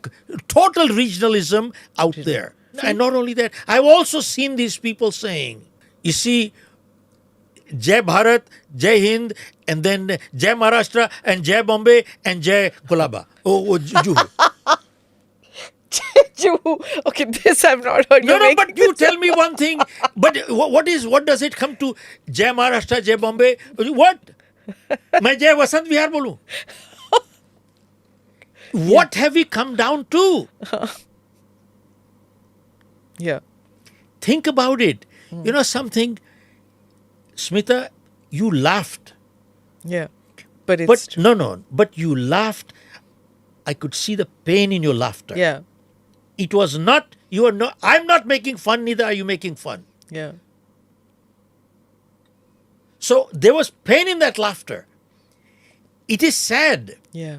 total regionalism out there. And not only that, I've also seen these people saying, you see, Jai Bharat, Jai Hind, and then Jai Maharashtra, and Jai Bombay, and Jai Kolaba. Juhu. Okay, this I've not heard. No, but you tell me one thing. But what does it come to? Jai Maharashtra, Jai Bombay. What? मैं जय वसंत विहार बोलूं? What have we come down to? Yeah. Think about it. You know something, Smita, you laughed. Yeah. But it's no. But you laughed. I could see the pain in your laughter. Yeah. It was not, I'm not making fun, neither are you making fun. Yeah. So there was pain in that laughter. It is sad. Yeah.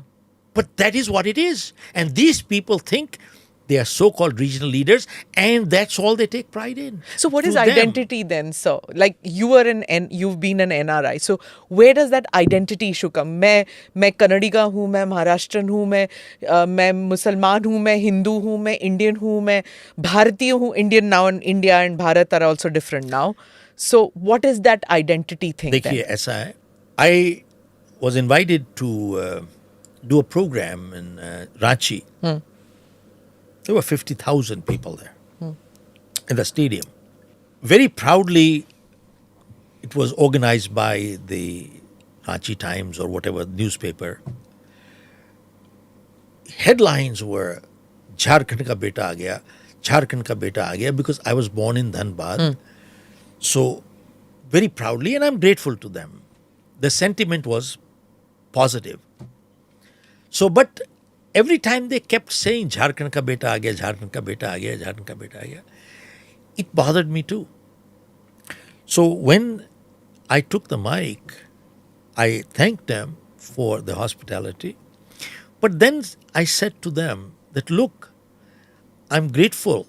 But that is what it is. And these people think they are so-called regional leaders, and that's all they take pride in. So what is identity then, sir? Like you've been an NRI. So where does that identity issue come? मैं कन्नडिगा हूँ, मैं महाराष्ट्रन हूँ, मैं मुसलमान हूँ, मैं हिंदू हूँ, मैं इंडियन हूँ, मैं भारतीय हूँ. Indian now and India and Bharat are also different now. So what is that identity thing देखिए then? ऐसा है, I was invited to do a program in Ranchi. There were 50,000 people there in the stadium. Very proudly, it was organized by the Ranchi Times or whatever newspaper. Headlines were Jharkhand ka beta aa gaya, Jharkhand ka beta aa gaya, because I was born in Dhanbad. So, very proudly, and I'm grateful to them. The sentiment was positive. So, but every time they kept saying Jharkhand ka beta aa gaya, Jharkhand ka beta aa gaya, Jharkhand ka beta aa gaya, it bothered me too. So when I took the mic, I thanked them for the hospitality. But then I said to them that, look, I'm grateful.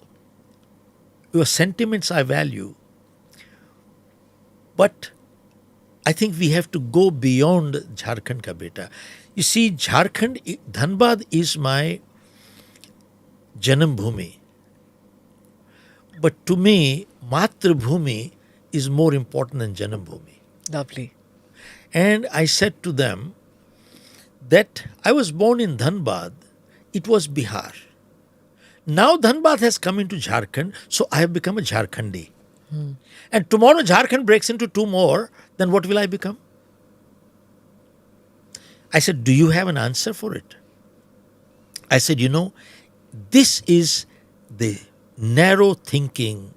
Your sentiments I value. But I think we have to go beyond Jharkhand ka beta. You see, Jharkhand, Dhanbad is my Janam Bhumi. But to me, Matrabhumi is more important than Janam Bhumi. Lovely. And I said to them that I was born in Dhanbad. It was Bihar. Now Dhanbad has come into Jharkhand, so I have become a Jharkhandi. And tomorrow Jharkhand breaks into two more, then what will I become? I said, do you have an answer for it? I said, this is the narrow thinking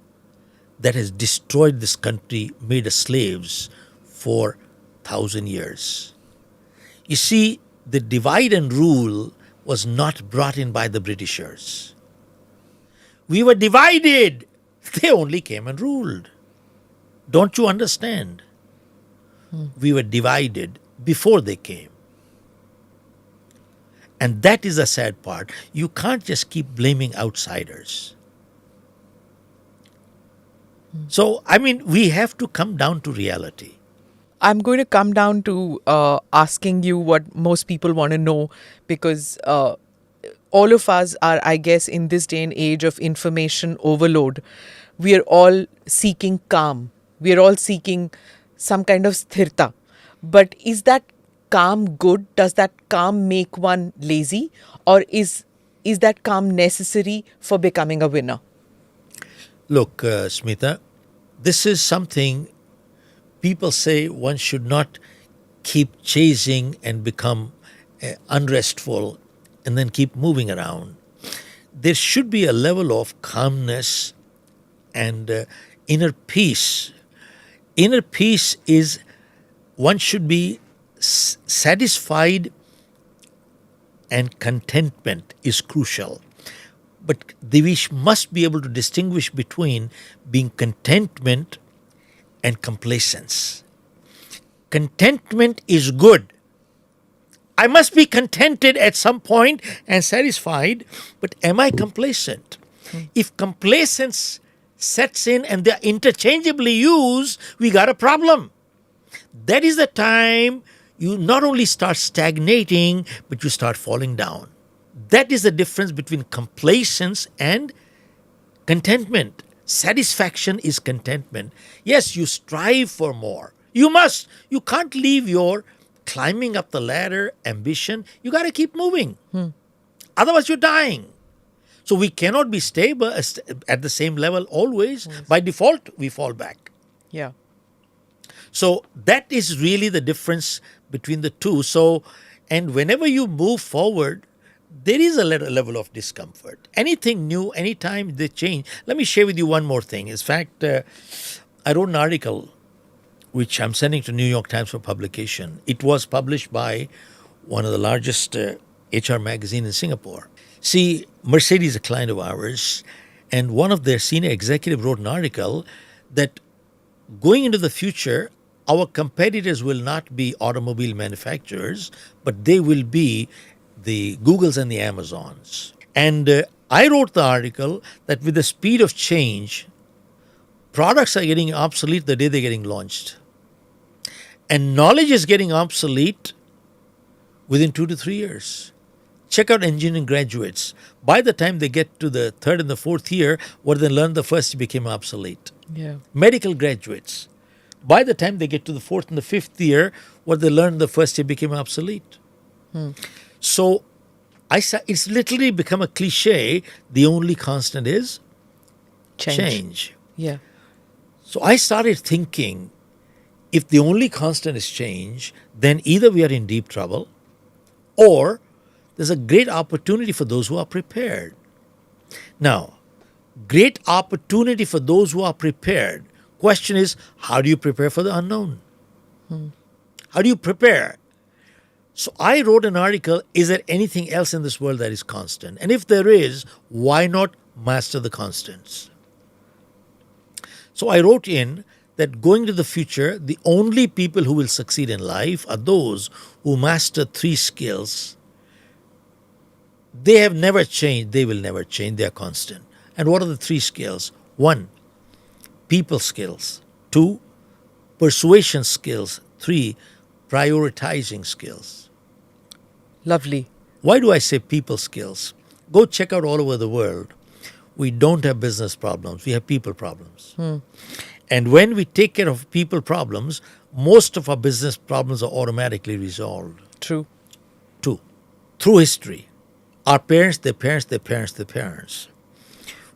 that has destroyed this country, made us slaves for 1,000 years. You see, the divide and rule was not brought in by the Britishers. We were divided. They only came and ruled. Don't you understand? We were divided before they came. And that is the sad part. You can't just keep blaming outsiders. So, we have to come down to reality. I'm going to come down to asking you what most people want to know, because all of us are, I guess, in this day and age of information overload, we are all seeking calm. We are all seeking some kind of sthirta. But is that calm good? Does that calm make one lazy? Or is that calm necessary for becoming a winner? Look, Smita, this is something people say one should not keep chasing and become unrestful and then keep moving around. There should be a level of calmness and inner peace. Inner peace is one should be satisfied, and contentment is crucial. But we must be able to distinguish between being contentment and complacence. Contentment is good. I must be contented at some point and satisfied, but am I complacent? If complacence sets in and they're interchangeably used, we got a problem. That is the time you not only start stagnating, but you start falling down. That is the difference between complacence and contentment. Satisfaction is contentment. Yes, you strive for more. You must. You can't leave your climbing up the ladder ambition. You got to keep moving. Otherwise, you're dying. So we cannot be stable at the same level always. Yes. By default, we fall back. Yeah. So that is really the difference between the two. So, and whenever you move forward, there is a level of discomfort. Anything new, anytime they change. Let me share with you one more thing. In fact, I wrote an article which I'm sending to New York Times for publication. It was published by one of the largest HR magazine in Singapore. See, Mercedes is a client of ours, and one of their senior executives wrote an article that going into the future, our competitors will not be automobile manufacturers, but they will be the Googles and the Amazons. And I wrote the article that with the speed of change, products are getting obsolete the day they're getting launched. And knowledge is getting obsolete within 2 to 3 years. check out engineering graduates. By the time they get to the third and the fourth year, what they learned the first year became obsolete. Yeah. Medical graduates. By the time they get to the fourth and the fifth year, what they learned the first year became obsolete. So it's literally become a cliche. The only constant is change. Yeah. So I started thinking, if the only constant is change, then either we are in deep trouble or there's a great opportunity for those who are prepared. Now, great opportunity for those who are prepared. Question is, how do you prepare for the unknown? How do you prepare? So I wrote an article, is there anything else in this world that is constant? And if there is, why not master the constants? So I wrote in that going to the future, the only people who will succeed in life are those who master three skills. They have never changed. They will never change. They are constant. And what are the three skills? 1, people skills. 2, persuasion skills. 3, prioritizing skills. Lovely. Why do I say people skills? Go check out all over the world. We don't have business problems. We have people problems. And when we take care of people problems, most of our business problems are automatically resolved. True. 2, through history, our parents, their parents, their parents, their parents.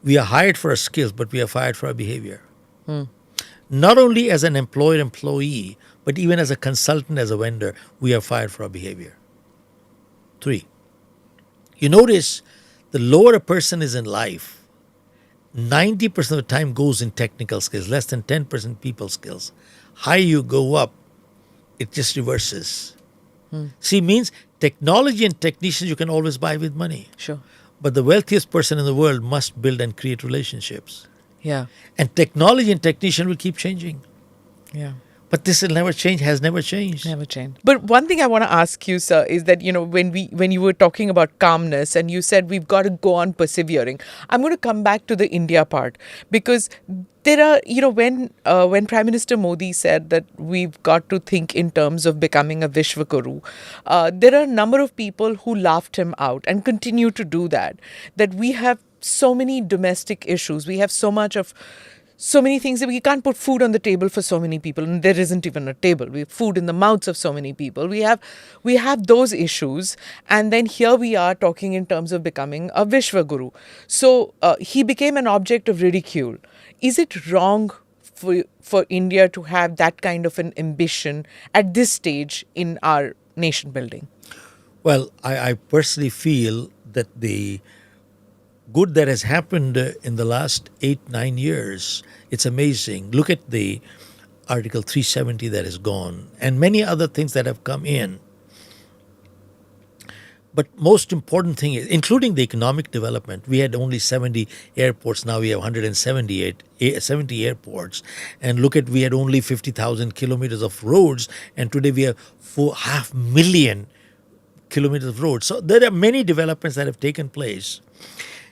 We are hired for our skills, but we are fired for our behavior. Not only as an employer-employee, but even as a consultant, as a vendor, we are fired for our behavior. 3, you notice the lower a person is in life, 90% of the time goes in technical skills, less than 10% people skills. Higher you go up, it just reverses. See, means technology and technicians you can always buy with money. Sure. But the wealthiest person in the world must build and create relationships. Yeah. And technology and technician will keep changing. Yeah. But this will never change, has never changed. Never change. But one thing I want to ask you, sir, is that, when you were talking about calmness and you said we've got to go on persevering, I'm going to come back to the India part, because there are, when Prime Minister Modi said that we've got to think in terms of becoming a Vishwaguru, there are a number of people who laughed him out and continue to do that we have so many domestic issues. We have so many things that we can't put food on the table for so many people, and there isn't even a table. We have food in the mouths of so many people. We have those issues, and then here we are talking in terms of becoming a Vishwaguru. So he became an object of ridicule. Is it wrong for India to have that kind of an ambition at this stage in our nation building? Well, I personally feel that the good that has happened in the last 8-9 years, it's amazing. Look at the Article 370 that is gone and many other things that have come in. But most important thing is, including the economic development, we had only 70 airports. Now we have 70 airports. And look at, we had only 50,000 kilometers of roads. And today we have 500,000 kilometers of roads. So there are many developments that have taken place.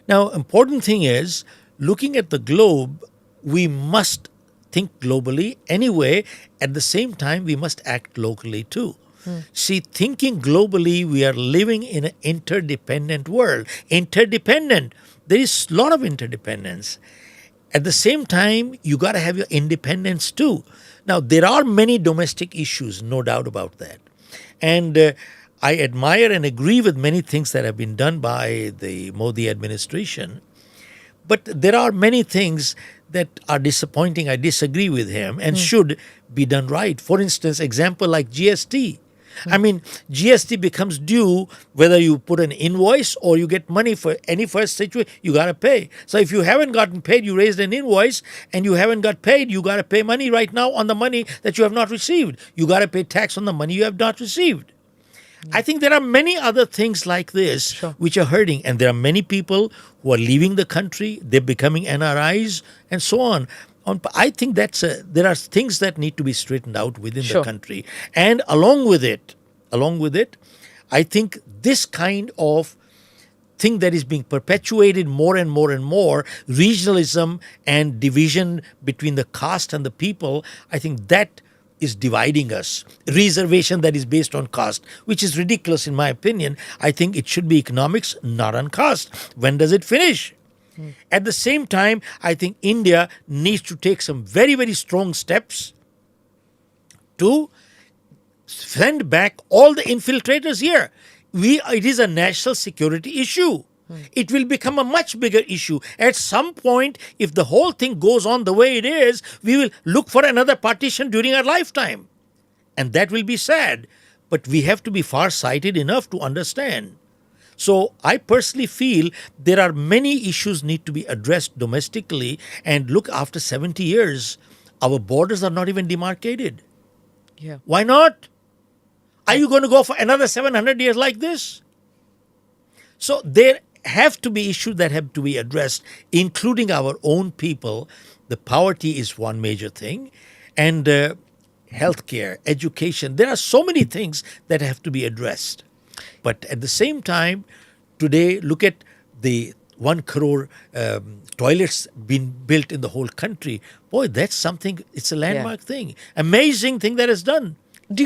Now, important thing is, looking at the globe, we must think globally. Anyway, at the same time, we must act locally too. See, thinking globally, we are living in an interdependent world. Interdependent. There is a lot of interdependence. At the same time, you got to have your independence too. Now, there are many domestic issues, no doubt about that. And I admire and agree with many things that have been done by the Modi administration. But there are many things that are disappointing. I disagree with him and should be done right. For instance, example like GST. I mean, GST becomes due whether you put an invoice or you get money for any first situation, you got to pay. So if you haven't gotten paid, you raised an invoice and you haven't got paid, you got to pay money right now on the money that you have not received. You got to pay tax on the money you have not received. I think there are many other things like this which are hurting. And there are many people who are leaving the country, they're becoming NRIs and so on. I think there are things that need to be straightened out within the country. And along with it, I think this kind of thing that is being perpetuated more and more and more, regionalism and division between the caste and the people, I think that is dividing us. Reservation that is based on caste, which is ridiculous in my opinion. I think it should be economics, not on caste. When does it finish? At the same time, I think India needs to take some very, very strong steps to send back all the infiltrators here. It is a national security issue. It will become a much bigger issue. At some point, if the whole thing goes on the way it is, we will look for another partition during our lifetime. And that will be sad. But we have to be far-sighted enough to understand. So I personally feel there are many issues need to be addressed domestically. And look, after 70 years, our borders are not even demarcated. Yeah. Why not? Are you going to go for another 700 years like this? So there have to be issues that have to be addressed, including our own people. The poverty is one major thing. And healthcare, education. There are so many things that have to be addressed. But at the same time, today, look at the 1 crore toilets being built in the whole country. Boy, that's something, it's a landmark thing. Amazing thing that is done. Do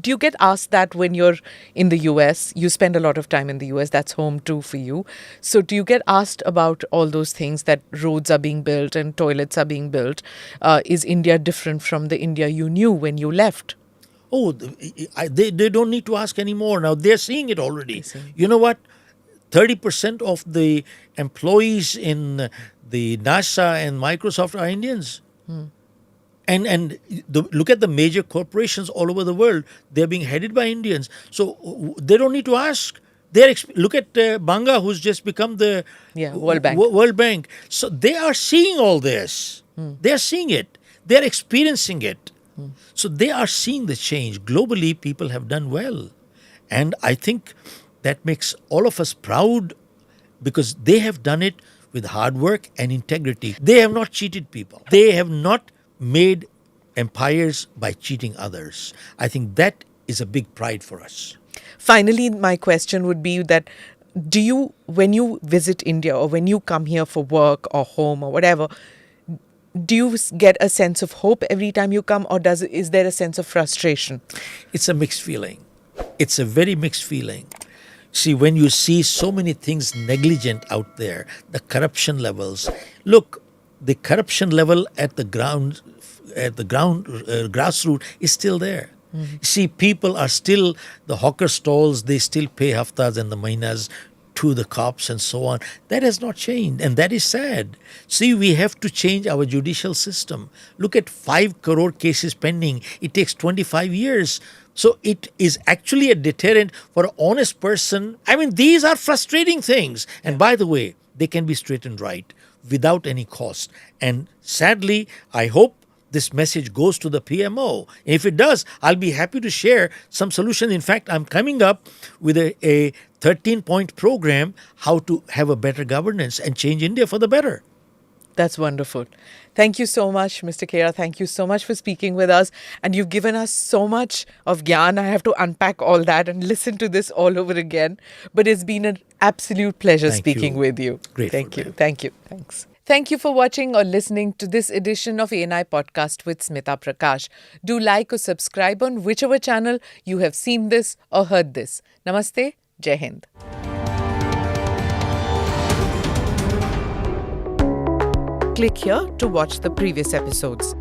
you get asked that when you're in the US? You spend a lot of time in the US. That's home too for you. So do you get asked about all those things, that roads are being built and toilets are being built? Is India different from the India you knew when you left? Oh, they don't need to ask anymore now. They're seeing it already. You know what? 30% of the employees in the NASA and Microsoft are Indians. Look at the major corporations all over the world. They're being headed by Indians. So they don't need to ask. Look at Banga, who's just become the World Bank. World Bank. So they are seeing all this. They're seeing it. They're experiencing it. So they are seeing the change. Globally, people have done well. And I think that makes all of us proud because they have done it with hard work and integrity. They have not cheated people. They have not made empires by cheating others. I think that is a big pride for us. Finally, my question would be that when you visit India or when you come here for work or home or whatever, do you get a sense of hope every time you come, or is there a sense of frustration? It's a mixed feeling. It's a very mixed feeling. See, when you see so many things negligent out there, the corruption levels. Look, the corruption level at the grassroots is still there. See, people are still, the hawker stalls, they still pay haftas and the mainas to the cops and so on. That has not changed, and that is sad. See, we have to change our judicial system. Look at 5 crore cases pending. It takes 25 years. So it is actually a deterrent for an honest person. I mean, these are frustrating things. And by the way, they can be straightened right without any cost. And sadly, I hope this message goes to the PMO. If it does, I'll be happy to share some solutions. In fact, I'm coming up with a 13-point program how to have a better governance and change India for the better. That's wonderful. Thank you so much, Mr. Khera. Thank you so much for speaking with us. And you've given us so much of gyan. I have to unpack all that and listen to this all over again. But it's been an absolute pleasure speaking with you. Grateful, Thank you. Thank you. Thanks. Thank you for watching or listening to this edition of ANI Podcast with Smita Prakash. Do like or subscribe on whichever channel you have seen this or heard this. Namaste. Jai Hind. Click here to watch the previous episodes.